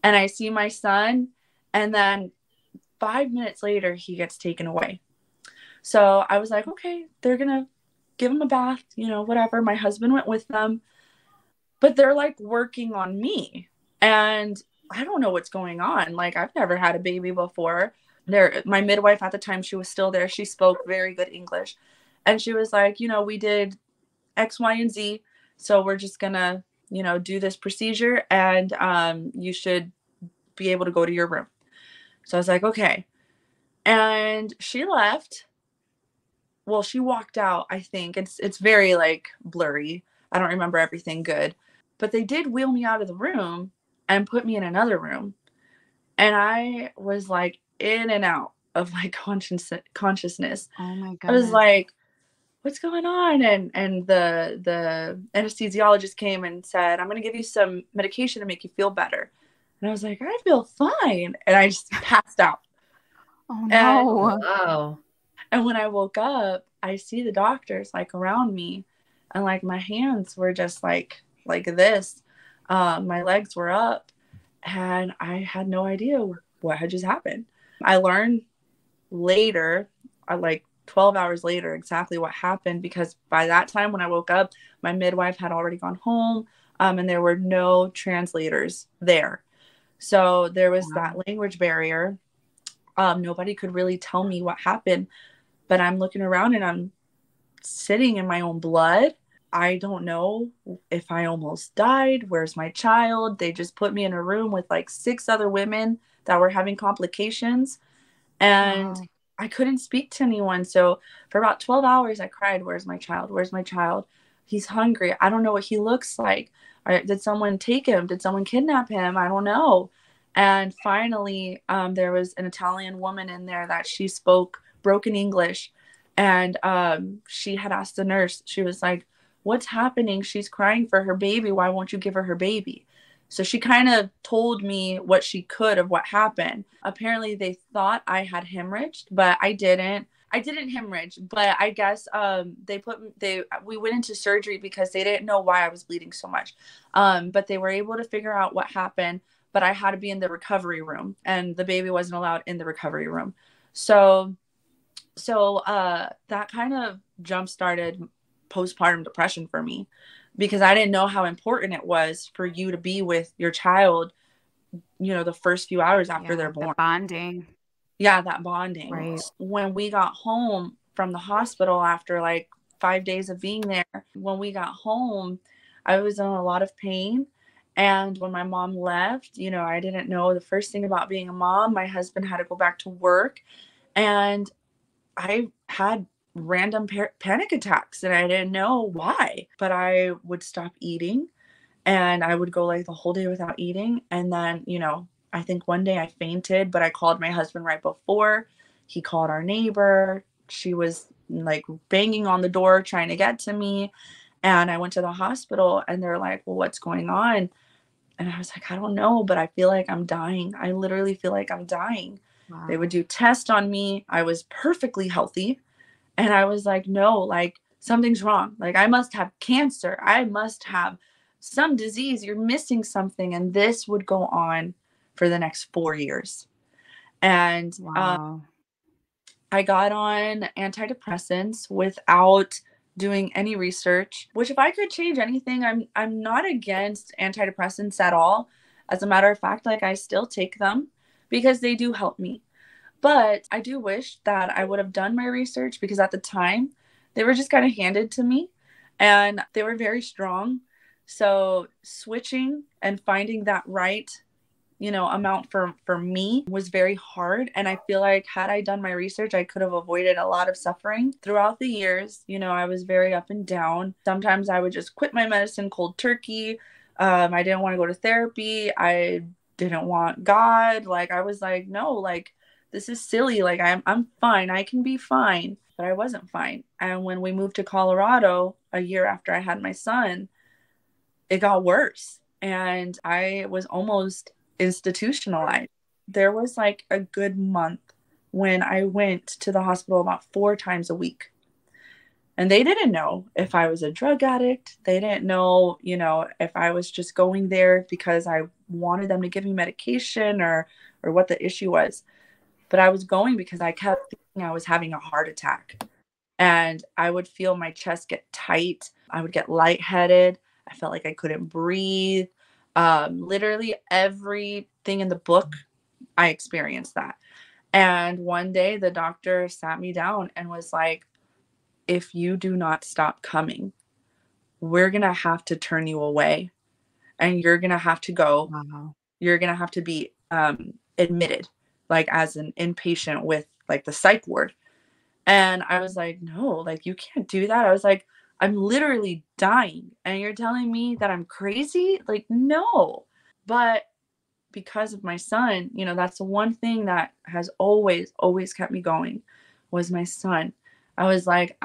Speaker 3: and I see my son. And then 5 minutes later, he gets taken away. So I was like, okay, they're going to give him a bath, whatever. My husband went with them, but they're like working on me. And I don't know what's going on. Like, I've never had a baby before. My midwife at the time, she was still there. She spoke very good English. And she was like, we did X, Y, and Z. So we're just going to, do this procedure, and you should be able to go to your room. So I was like, okay. And she left. Well, she walked out, I think. It's very like blurry. I don't remember everything good. But they did wheel me out of the room and put me in another room. And I was like in and out of like consciousness.
Speaker 1: Oh my goodness.
Speaker 3: I was like, what's going on? And the anesthesiologist came and said, I'm going to give you some medication to make you feel better. And I was like, I feel fine. And I just passed out.
Speaker 1: Oh no.
Speaker 2: Wow.
Speaker 3: And when I woke up, I see the doctors like around me, and like my hands were just like this. My legs were up, and I had no idea what had just happened. I learned later, like 12 hours later, exactly what happened, because by that time when I woke up, my midwife had already gone home, and there were no translators there. So there was that language barrier. Nobody could really tell me what happened, but I'm looking around and I'm sitting in my own blood. I don't know if I almost died. Where's my child? They just put me in a room with like 6 other women that were having complications, and I couldn't speak to anyone. So for about 12 hours, I cried, where's my child? Where's my child? He's hungry. I don't know what he looks like. Did someone take him? Did someone kidnap him? I don't know. And finally, there was an Italian woman in there that she spoke broken English. And she had asked the nurse, she was like, what's happening? She's crying for her baby. Why won't you give her baby? So she kind of told me what she could of what happened. Apparently they thought I had hemorrhaged, but I didn't. I didn't hemorrhage, but I guess we went into surgery because they didn't know why I was bleeding so much. But they were able to figure out what happened, but I had to be in the recovery room, and the baby wasn't allowed in the recovery room. So that kind of jump started postpartum depression for me, because I didn't know how important it was for you to be with your child, the first few hours after they're born.
Speaker 1: Bonding.
Speaker 3: Yeah, that bonding.
Speaker 1: Right.
Speaker 3: When we got home from the hospital after like 5 days of being there, when we got home, I was in a lot of pain. And when my mom left, I didn't know the first thing about being a mom. My husband had to go back to work, and I had random panic attacks, and I didn't know why, but I would stop eating, and I would go like the whole day without eating. And then, I think one day I fainted, but I called my husband right before. He called our neighbor. She was like banging on the door trying to get to me. And I went to the hospital, and they're like, well, what's going on? And I was like, I don't know, but I feel like I'm dying. I literally feel like I'm dying. Wow. They would do tests on me. I was perfectly healthy. And I was like, no, like something's wrong. Like I must have cancer. I must have some disease. You're missing something. And this would go on for the next 4 years. And I got on antidepressants without doing any research, which if I could change anything, I'm not against antidepressants at all. As a matter of fact, like I still take them because they do help me. But I do wish that I would have done my research, because at the time they were just kind of handed to me and they were very strong. So switching and finding that right, amount for me was very hard. And I feel like had I done my research, I could have avoided a lot of suffering throughout the years. I was very up and down. Sometimes I would just quit my medicine cold turkey. I didn't want to go to therapy. I didn't want God. Like I was like, no, like this is silly. Like I'm fine. I can be fine. But I wasn't fine. And when we moved to Colorado a year after I had my son, it got worse. And I was almost institutionalized. There was like a good month when I went to the hospital about 4 times a week. And they didn't know if I was a drug addict. They didn't know, if I was just going there because I wanted them to give me medication or what the issue was. But I was going because I kept thinking I was having a heart attack. And I would feel my chest get tight. I would get lightheaded. I felt like I couldn't breathe. Literally everything in the book, I experienced that. And one day the doctor sat me down and was like, if you do not stop coming, we're going to have to turn you away, and you're going to have to go. Wow. You're going to have to be admitted, like as an inpatient with like the psych ward. And I was like, no, like you can't do that. I was like, I'm literally dying, and you're telling me that I'm crazy? Like, no. But because of my son, that's the one thing that has always kept me going, was my son. I was like,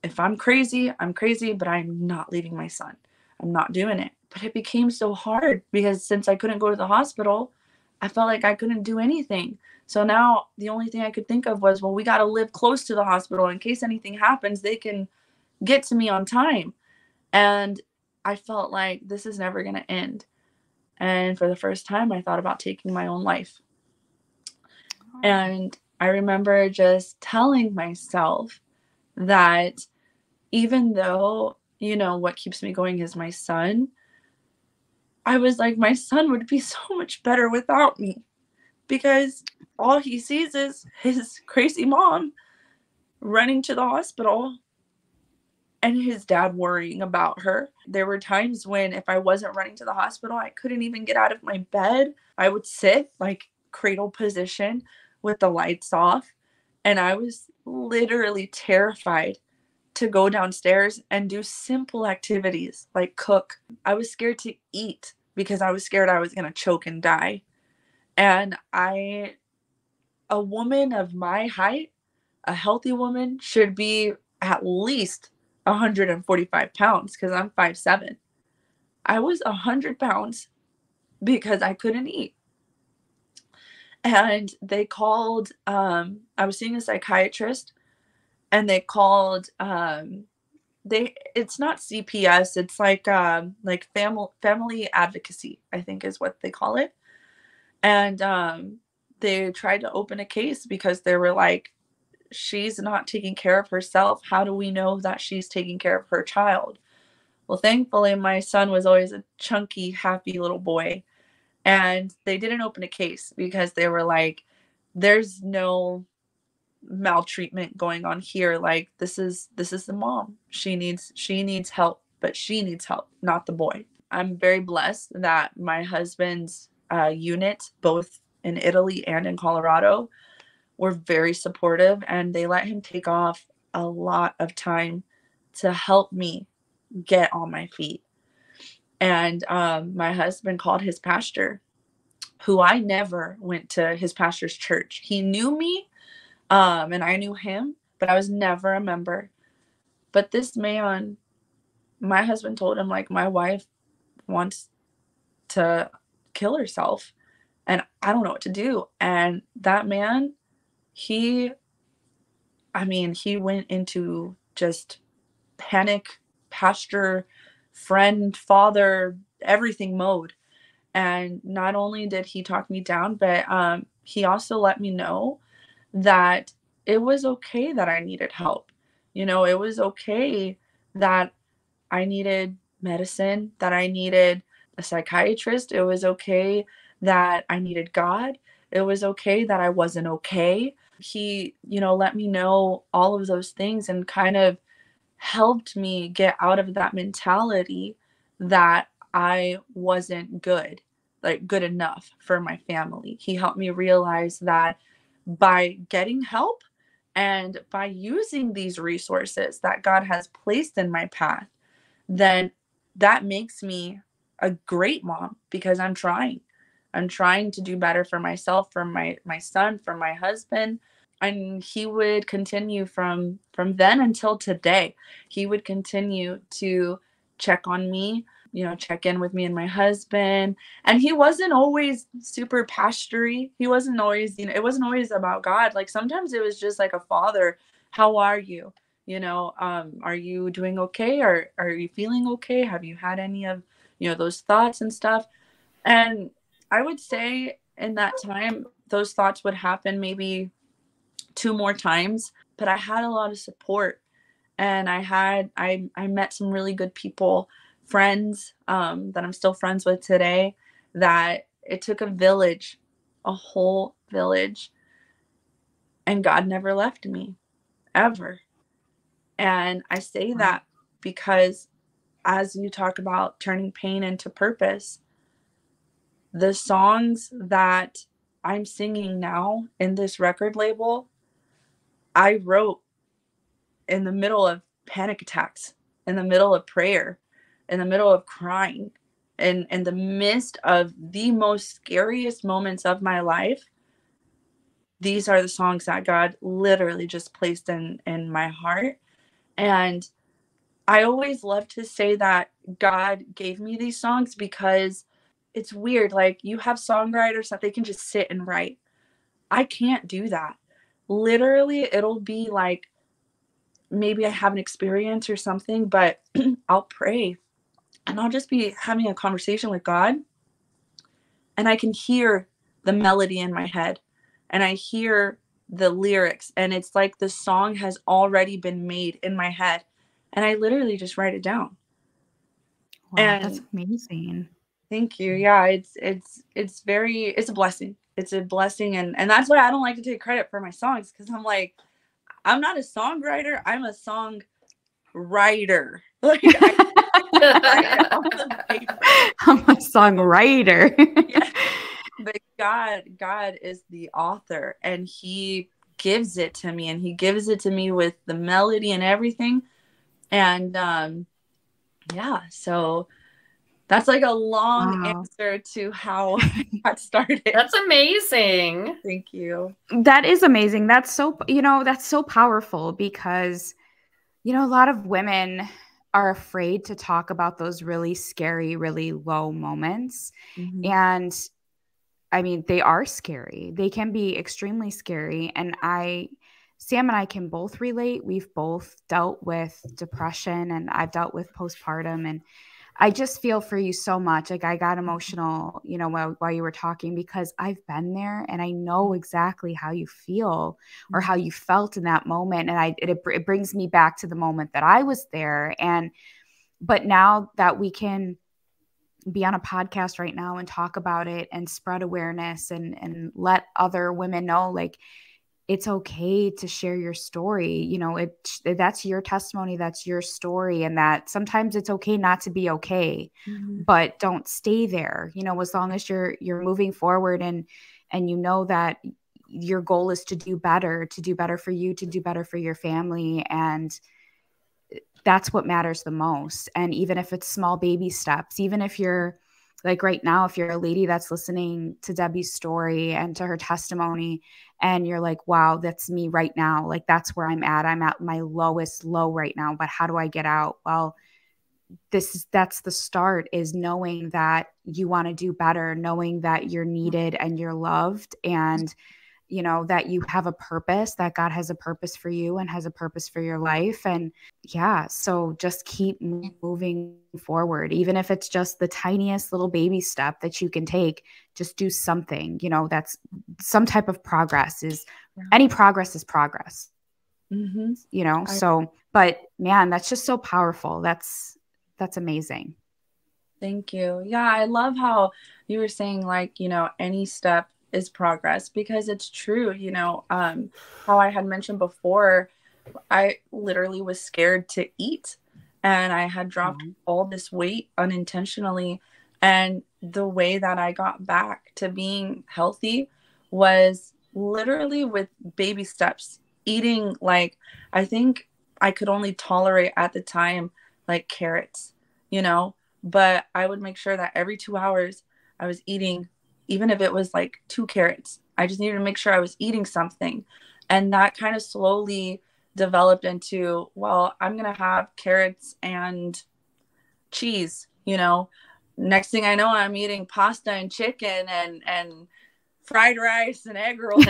Speaker 3: if I'm crazy, I'm crazy, but I'm not leaving my son. I'm not doing it. But it became so hard because since I couldn't go to the hospital, I felt like I couldn't do anything. So now the only thing I could think of was, well, we got to live close to the hospital in case anything happens, they can get to me on time. And I felt like this is never going to end. And for the first time, I thought about taking my own life. And I remember just telling myself that even though, you know, what keeps me going is my son, I was like, my son would be so much better without me, because all he sees is his crazy mom running to the hospital and his dad worrying about her. There were times when if I wasn't running to the hospital, I couldn't even get out of my bed. I would sit like cradle position with the lights off. And I was literally terrified to go downstairs and do simple activities like cook. I was scared to eat because I was scared I was going to choke and die. And a woman of my height, a healthy woman, should be at least 145 pounds because I'm 5'7". I was 100 pounds because I couldn't eat. And they called, I was seeing a psychiatrist, and they called, it's not CPS, it's like family advocacy, I think is what they call it. And they tried to open a case because they were like, she's not taking care of herself. How do we know that she's taking care of her child? Well, thankfully, my son was always a chunky, happy little boy. And they didn't open a case because they were like, there's no maltreatment going on here. Like, this is the mom. She needs help, but she needs help, not the boy. I'm very blessed that my husband's unit, both in Italy and in Colorado, were very supportive, and they let him take off a lot of time to help me get on my feet. And my husband called his pastor, who I never went to his pastor's church. He knew me, and I knew him, but I was never a member. But this man, my husband told him, like, my wife wants to kill herself, and I don't know what to do. And that man, he went into just panic, pastor, friend, father, everything mode. And not only did he talk me down, but he also let me know that it was okay that I needed help. You know, it was okay that I needed medicine, that I needed a psychiatrist. It was okay that I needed God. It was okay that I wasn't okay. He, you know, let me know all of those things and kind of helped me get out of that mentality that I wasn't good, like good enough for my family. He helped me realize that by getting help and by using these resources that God has placed in my path, then that makes me a great mom because I'm trying. I'm trying to do better for myself, for my son, for my husband. And he would continue from then until today. He would continue to check on me, you know, check in with me and my husband. And he wasn't always super pastory. He wasn't always, you know, it wasn't always about God. Like sometimes it was just like a father, how are you? You know, are you doing okay? Or are you feeling okay? Have you had any of, you know, those thoughts and stuff? And I would say in that time, those thoughts would happen maybe 2 more times, but I had a lot of support, and I met some really good people, friends that I'm still friends with today, that it took a village, a whole village, and God never left me ever. And I say that because as you talk about turning pain into purpose, the songs that I'm singing now in this record label, I wrote in the middle of panic attacks, in the middle of prayer, in the middle of crying, in the midst of the most scariest moments of my life. These are the songs that God literally just placed in my heart. And I always love to say that God gave me these songs because it's weird. Like, you have songwriters that they can just sit and write. I can't do that. Literally, it'll be like, maybe I have an experience or something, but I'll pray and I'll just be having a conversation with God, and I can hear the melody in my head and I hear the lyrics, and it's like the song has already been made in my head, and I literally just write it down.
Speaker 1: Wow,
Speaker 3: And
Speaker 1: that's amazing.
Speaker 3: thank you. Yeah, it's very, it's a blessing. It's a blessing, and that's why I don't like to take credit for my songs, because I'm like, I'm not a songwriter, I'm a song writer. Like, I write it on the paper.
Speaker 1: I'm a songwriter.
Speaker 3: Yeah. But God is the author, and he gives it to me, and he gives it to me with the melody and everything. And yeah, so that's like a long answer to how I got started.
Speaker 2: That's amazing.
Speaker 3: Thank you.
Speaker 1: That is amazing. That's so, that's so powerful, because, a lot of women are afraid to talk about those really scary, really low moments.
Speaker 3: Mm-hmm.
Speaker 1: And I mean, they are scary. They can be extremely scary. And Sam and I can both relate. We've both dealt with depression, and I've dealt with postpartum. And I just feel for you so much. Like, I got emotional, while you were talking, because I've been there and I know exactly how you feel, or how you felt in that moment. And it brings me back to the moment that I was there. But now that we can be on a podcast right now and talk about it and spread awareness and let other women know, like, it's okay to share your story. That's your testimony, that's your story, and that sometimes it's okay not to be okay, but don't stay there, as long as you're moving forward, and that your goal is to do better for you, to do better for your family. And that's what matters the most. And even if it's small baby steps, even if you're like right now, if you're a lady that's listening to Debbie's story and to her testimony, and you're like, wow, that's me right now. Like, that's where I'm at my lowest low right now, but how do I get out? Well, that's the start, is knowing that you want to do better, knowing that you're needed and you're loved, and that you have a purpose, that God has a purpose for you and has a purpose for your life. And yeah, so just keep moving forward. Even if it's just the tiniest little baby step that you can take, just do something, that's some type of progress. Any progress is progress, so, but man, that's just so powerful. That's amazing.
Speaker 3: Thank you. Yeah, I love how you were saying, like, any step is progress, because it's true. How I had mentioned before, I literally was scared to eat, and I had dropped all this weight unintentionally. And the way that I got back to being healthy was literally with baby steps, eating, like, I think I could only tolerate at the time like carrots, but I would make sure that every 2 hours I was eating, even if it was like 2 carrots. I just needed to make sure I was eating something. And that kind of slowly developed into, well, I'm going to have carrots and cheese, Next thing I know, I'm eating pasta and chicken and fried rice and egg rolls.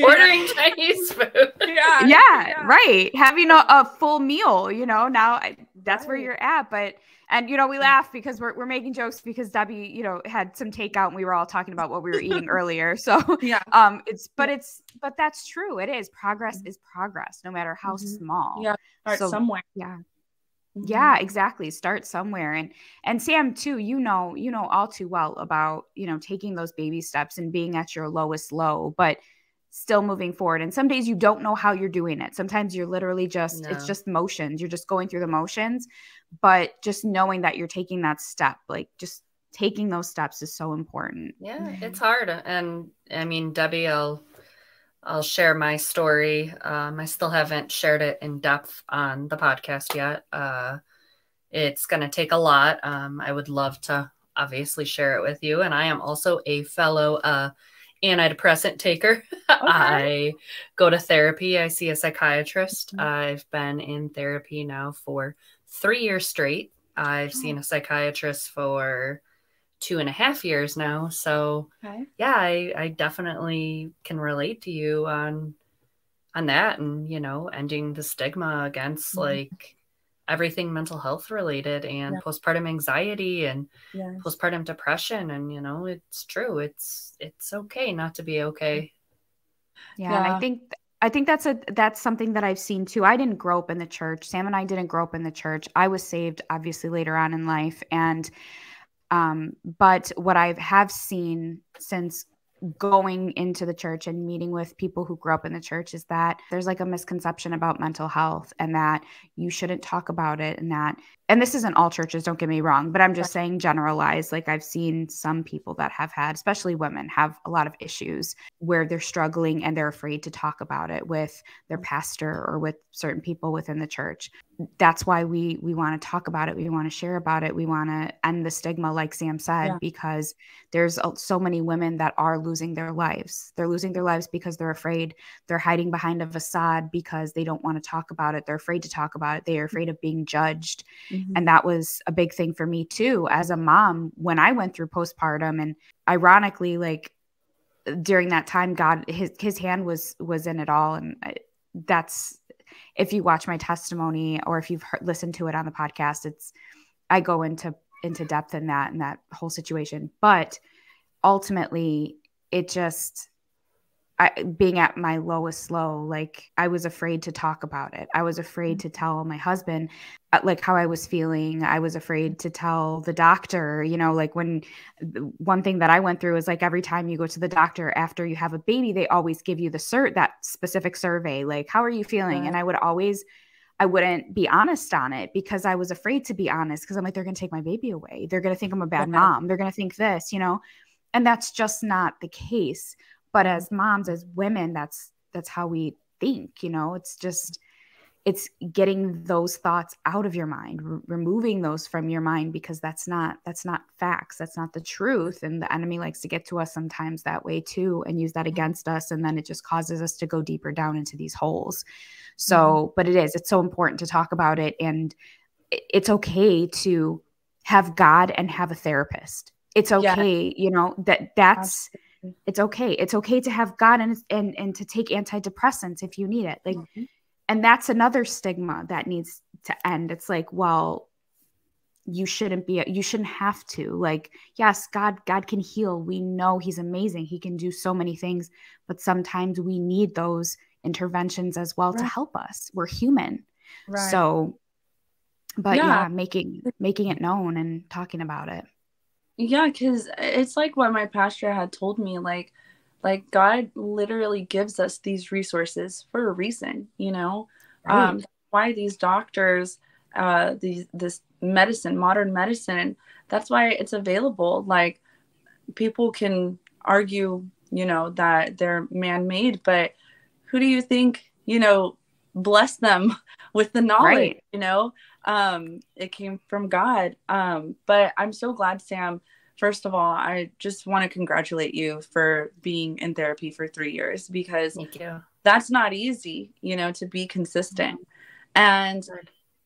Speaker 2: Ordering Chinese food.
Speaker 1: Yeah, right. Having a full meal, now that's where you're at. But, and, we laugh because we're making jokes because Debbie, had some takeout and we were all talking about what we were eating earlier. So
Speaker 3: yeah,
Speaker 1: but that's true. It is. Progress is progress, no matter how small.
Speaker 3: Yeah. Start somewhere.
Speaker 1: Yeah. Yeah, exactly. Start somewhere. And Sam too, all too well about, taking those baby steps and being at your lowest low, but still moving forward. And some days you don't know how you're doing it. Sometimes you're literally it's just motions. You're just going through the motions, but just knowing that you're taking that step, like just taking those steps is so important.
Speaker 2: Yeah, it's hard. And I mean, Debbie, I'll share my story. I still haven't shared it in depth on the podcast yet. It's going to take a lot. I would love to obviously share it with you. And I am also a fellow antidepressant taker. Okay. I go to therapy. I see a psychiatrist. I've been in therapy now for 3 years straight. I've seen a psychiatrist for 2.5 years now. So
Speaker 3: Okay.
Speaker 2: yeah, I definitely can relate to you on that, and, you know, ending the stigma against like everything mental health related, and postpartum anxiety and postpartum depression. And, you know, it's true. It's okay not to be okay.
Speaker 1: Yeah. And I think that's something that I've seen too. I didn't grow up in the church. Sam and I didn't grow up in the church. I was saved obviously later on in life. And but what I have seen since going into the church and meeting with people who grew up in the church is that there's like a misconception about mental health, and that you shouldn't talk about it, and this isn't all churches, don't get me wrong, but I'm just saying generalized. Like, I've seen some people that have had, especially women, have a lot of issues where they're struggling and they're afraid to talk about it with their pastor or with certain people within the church. That's why we want to talk about it. We want to share about it. We want to end the stigma, like Sam said, because there's so many women that are losing their lives. They're losing their lives because they're afraid. They're hiding behind a facade because they don't want to talk about it. They're afraid to talk about it. They're afraid of being judged. And that was a big thing for me too, as a mom, when I went through postpartum. And ironically, like, during that time, God, his hand was in it all. And that's, if you watch my testimony or if you've listened to it on the podcast, I go into depth in that whole situation. But ultimately, it just, being at my lowest low, like, I was afraid to talk about it. I was afraid to tell my husband like how I was feeling. I was afraid to tell the doctor, you know, like, when one thing that I went through is, like, every time you go to the doctor after you have a baby, they always give you that specific survey, like, how are you feeling? And I wouldn't be honest on it because I was afraid to be honest, because I'm like, they're going to take my baby away. They're going to think I'm a bad mom. They're going to think this, you know, and that's just not the case. But as moms, as women, that's how we think, you know. It's getting those thoughts out of your mind, removing those from your mind, because that's not facts. That's not the truth. And the enemy likes to get to us sometimes that way too, and use that against us. And then it just causes us to go deeper down into these holes. So, but it's so important to talk about it. And it's okay to have God and have a therapist. It's okay, you know, that's it's okay. It's okay to have God and to take antidepressants if you need it. Like, and that's another stigma that needs to end. It's like, well, you shouldn't have to. Like, yes, God can heal. We know he's amazing. He can do so many things, but sometimes we need those interventions as well to help us. We're human. So, but making it known and talking about it.
Speaker 3: Yeah, because it's like what my pastor had told me, like God literally gives us these resources for a reason, you know. Why these doctors, this medicine, modern medicine, that's why it's available. Like, people can argue, you know, that they're man-made, but who do you think, you know, blessed them with the knowledge, you know? It came from God. But I'm so glad, Sam. First of all, I just want to congratulate you for being in therapy for 3 years, because that's not easy, you know, to be consistent. And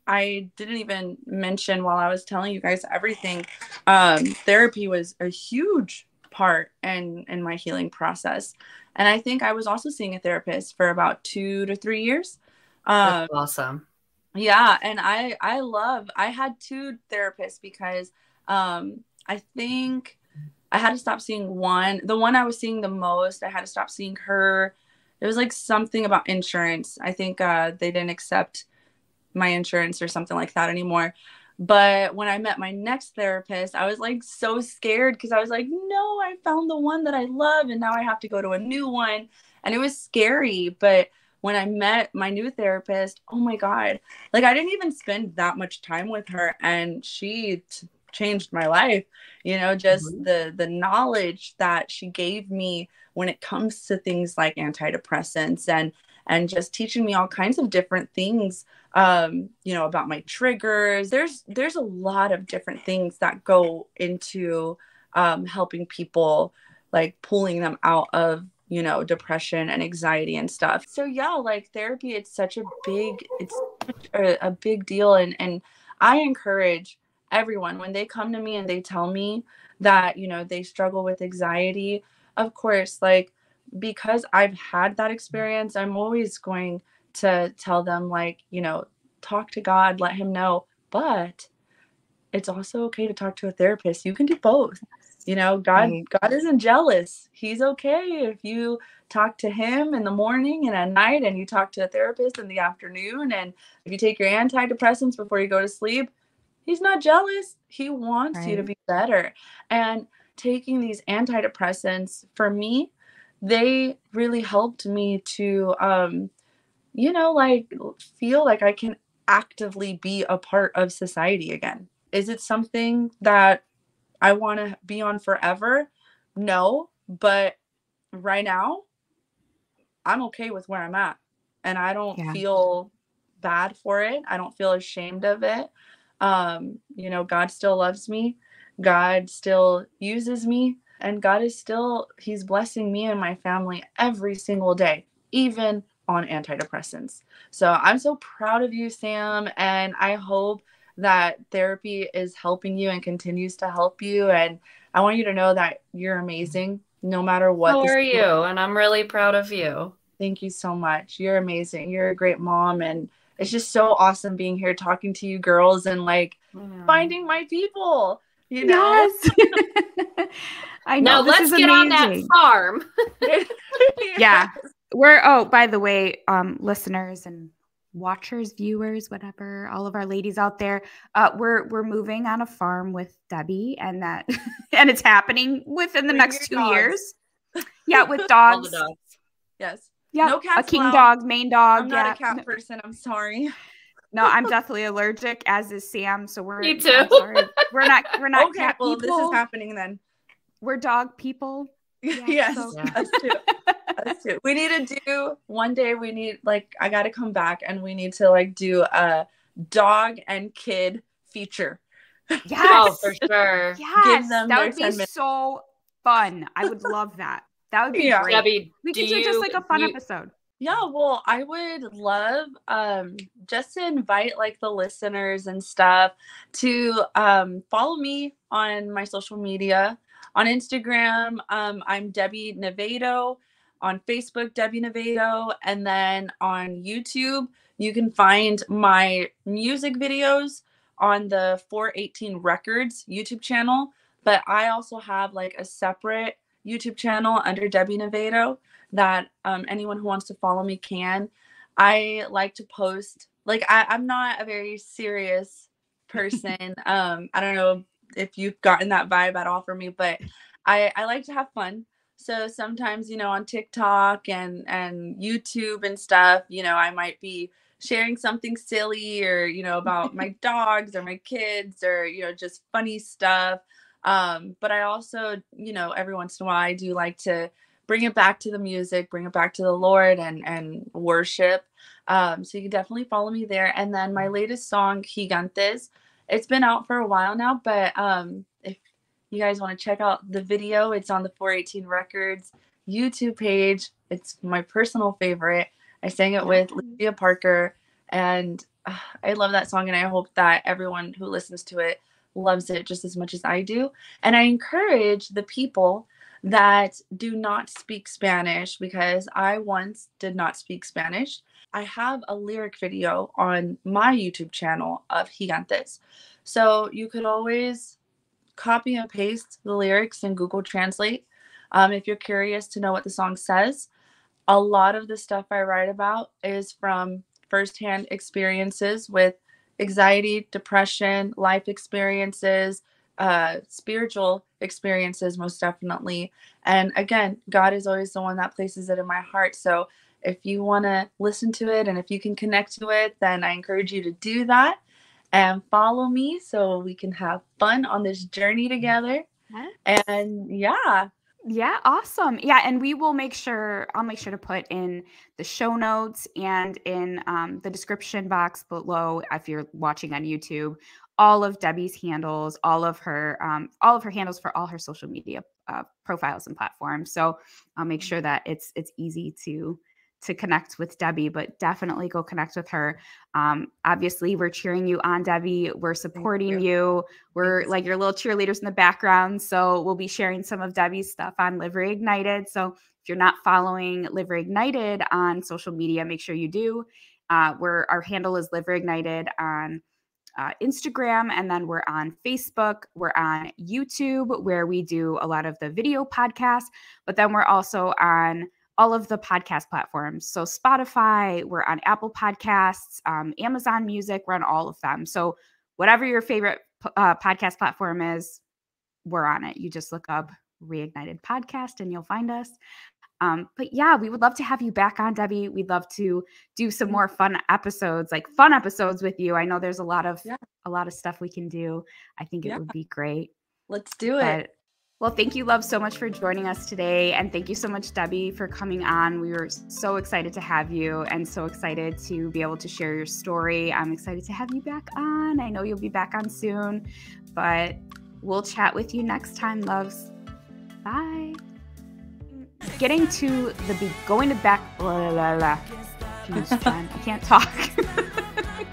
Speaker 3: I didn't even mention, while I was telling you guys everything, therapy was a huge part in my healing process. And I think I was also seeing a therapist for about 2 to 3 years.
Speaker 2: That's awesome.
Speaker 3: Yeah. And I had 2 therapists because I think I had to stop seeing one. The one I was seeing the most, I had to stop seeing her. It was like something about insurance. I think they didn't accept my insurance or something like that anymore. But when I met my next therapist, I was like so scared, because I was like, no, I found the one that I love and now I have to go to a new one. And it was scary. But when I met my new therapist, oh my God, like, I didn't even spend that much time with her, and she changed my life, you know, just the knowledge that she gave me when it comes to things like antidepressants, and just teaching me all kinds of different things, you know, about my triggers. There's a lot of different things that go into helping people, like pulling them out of, you know, depression and anxiety and stuff. So yeah, like, therapy, it's such a big deal. And I encourage everyone, when they come to me and they tell me that, you know, they struggle with anxiety, of course, like, because I've had that experience, I'm always going to tell them, like, you know, talk to God, let him know. But it's also okay to talk to a therapist. You can do both. You know,
Speaker 1: Right.
Speaker 3: God isn't jealous. He's okay if you talk to him in the morning and at night, and you talk to a therapist in the afternoon, and if you take your antidepressants before you go to sleep, he's not jealous. He wants you to
Speaker 1: Right.
Speaker 3: be better. And taking these antidepressants, for me, they really helped me to you know, like, feel like I can actively be a part of society again. Is it something that I want to be on forever? No, but right now, I'm okay with where I'm at. And I don't
Speaker 1: Yeah.
Speaker 3: feel bad for it. I don't feel ashamed of it. You know, God still loves me. God still uses me. And God is still, he's blessing me and my family every single day, even on antidepressants. So I'm so proud of you, Sam. And I hope that therapy is helping you and continues to help you. And I want you to know that you're amazing no matter what
Speaker 2: How
Speaker 3: the
Speaker 2: are you? And I'm really proud of you.
Speaker 3: Thank you so much. You're amazing. You're a great mom. And it's just so awesome being here talking to you girls and like finding my people, you know?
Speaker 1: Yes. I know.
Speaker 2: Now
Speaker 1: This
Speaker 2: let's
Speaker 1: is
Speaker 2: get on that
Speaker 1: amazing.
Speaker 2: farm.
Speaker 1: Yeah. We're, oh, by the way, listeners and watchers, viewers, whatever, all of our ladies out there, we're moving on a farm with Debbie, and that and it's happening within the
Speaker 3: Bring
Speaker 1: next
Speaker 3: your
Speaker 1: 2
Speaker 3: dogs.
Speaker 1: years. Yeah, with
Speaker 2: All the
Speaker 1: dogs.
Speaker 2: dogs.
Speaker 3: Yes.
Speaker 1: Yeah.
Speaker 3: No
Speaker 1: A
Speaker 3: cats
Speaker 1: king
Speaker 3: allowed.
Speaker 1: dog, main dog.
Speaker 3: I'm not
Speaker 1: Yeah.
Speaker 3: a cat person. I'm sorry.
Speaker 1: No, I'm definitely allergic, as is Sam. So
Speaker 2: Me too.
Speaker 1: I'm sorry. We're not
Speaker 3: Okay,
Speaker 1: cat
Speaker 3: well,
Speaker 1: people.
Speaker 3: this is happening then.
Speaker 1: We're dog people. Yeah,
Speaker 3: Yes,
Speaker 1: so.
Speaker 2: Yeah.
Speaker 3: us too. Us too. We need to do one day. We need, like, I got to come back and we need to like do a dog and kid feature.
Speaker 1: Yes.
Speaker 2: Oh, for sure.
Speaker 1: Yes.
Speaker 3: them
Speaker 1: That
Speaker 3: their
Speaker 1: would be
Speaker 3: 10 minutes.
Speaker 1: so fun. I would love that. That would be
Speaker 3: Yeah.
Speaker 1: great.
Speaker 2: Debbie,
Speaker 1: We could do just like a fun episode.
Speaker 3: Yeah, well, I would love just to invite like the listeners and stuff to follow me on my social media. On Instagram, I'm Debbie Navedo. On Facebook, Debbie Navedo. And then on YouTube, you can find my music videos on the 418 Records YouTube channel. But I also have like a separate YouTube channel under Debbie Navedo that anyone who wants to follow me can. I like to post, like, I'm not a very serious person. I don't know if you've gotten that vibe at all from me, but I like to have fun. So sometimes, you know, on TikTok and YouTube and stuff, you know, I might be sharing something silly or, you know, about my dogs or my kids or, you know, just funny stuff. But I also, you know, every once in a while I do like to bring it back to the music, bring it back to the Lord and worship. So you can definitely follow me there. And then my latest song, Gigantes, it's been out for a while now, but if you guys want to check out the video, it's on the 418 Records YouTube page. It's my personal favorite. I sang it with Lydia Parker, and I love that song, and I hope that everyone who listens to it loves it just as much as I do. And I encourage the people that do not speak Spanish, because I once did not speak Spanish. I have a lyric video on my YouTube channel of Gigantes. So you could always copy and paste the lyrics in Google Translate. If you're curious to know what the song says, a lot of the stuff I write about is from firsthand experiences with anxiety, depression, life experiences, spiritual experiences, most definitely. And again, God is always the one that places it in my heart. So if you want to listen to it and if you can connect to it, then I encourage you to do that and follow me so we can have fun on this journey together. And yeah.
Speaker 1: Yeah, awesome. Yeah, and we will make sure, I'll make sure to put in the show notes and in the description box below, if you're watching on YouTube, all of Debbie's handles, all of her handles for all her social media profiles and platforms. So I'll make sure that it's easy to to connect with Debbie, but definitely go connect with her. Obviously, we're cheering you on, Debbie. We're supporting you. We're like your little cheerleaders in the background. So we'll be sharing some of Debbie's stuff on Live Reignited. So if you're not following Live Reignited on social media, make sure you do. Our handle is Live Reignited on Instagram, and then we're on Facebook. We're on YouTube, where we do a lot of the video podcasts, but then we're also on all of the podcast platforms. So Spotify, we're on Apple Podcasts, Amazon Music, we're on all of them. So whatever your favorite podcast platform is, we're on it. You just look up Reignited Podcast and you'll find us. But yeah, we would love to have you back on, Debbie. We'd love to do some more fun episodes with you. I know there's a lot of stuff we can do. I think it would be great.
Speaker 3: Let's do it.
Speaker 1: Well, thank you, love, so much for joining us today. And thank you so much, Debbie, for coming on. We were so excited to have you and so excited to be able to share your story. I'm excited to have you back on. I know you'll be back on soon, but we'll chat with you next time, loves. Bye. Going to back. Blah, blah, blah. Jeez, Jen, I can't talk.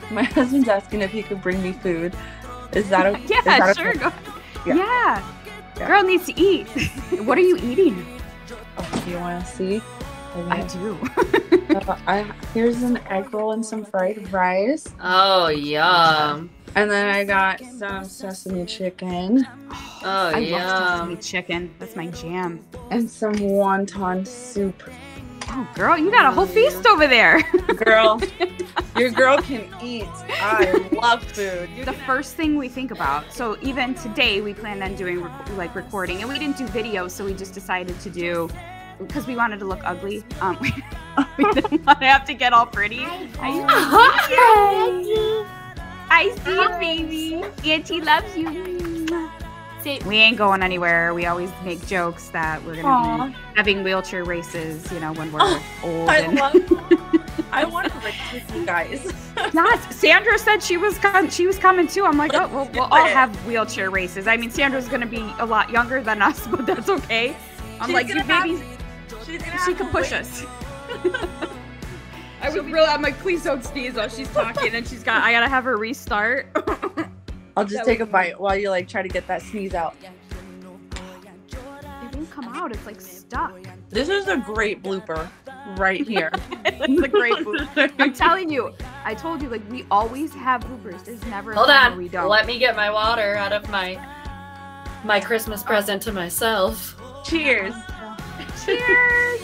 Speaker 3: My husband's asking if he could bring me food. Is that okay?
Speaker 1: Yeah, sure. Okay? Go. Yeah. Girl needs to eat. What are you eating?
Speaker 3: Oh, do you want to see?
Speaker 1: I do.
Speaker 3: Here's an egg roll and some fried rice.
Speaker 2: Oh, yum.
Speaker 3: And then I got some sesame chicken.
Speaker 2: Oh,
Speaker 1: I
Speaker 2: yum.
Speaker 1: love sesame chicken. That's my jam.
Speaker 3: And some wonton soup.
Speaker 1: Oh, girl, you got a whole feast over there.
Speaker 3: Girl, your girl can eat. I love food.
Speaker 1: The first thing we think about. So even today, we planned on doing recording, and we didn't do video, so we just decided to do, because we wanted to look ugly. We didn't want to have to get all pretty. I see you, baby. Auntie loves you. We ain't going anywhere. We always make jokes that we're going to be having wheelchair races, when we're old.
Speaker 3: I want to race with you guys.
Speaker 1: Yes, Sandra said she was coming too. I'm like, we'll all have wheelchair races. I mean, Sandra's going to be a lot younger than us, but that's okay. I'm like, you baby, she can push us. I'm like, please don't sneeze while she's talking, and I gotta have her restart.
Speaker 3: I'll just take a bite while you try to get that sneeze out.
Speaker 1: It won't come out. It's stuck.
Speaker 3: This is a great blooper right here.
Speaker 1: It's a great blooper. I'm telling you. I told you, we always have bloopers. There's never a
Speaker 2: Hold
Speaker 1: time
Speaker 2: on.
Speaker 1: where we don't.
Speaker 2: Let me get my water out of my Christmas present to myself.
Speaker 3: Cheers.
Speaker 1: Cheers.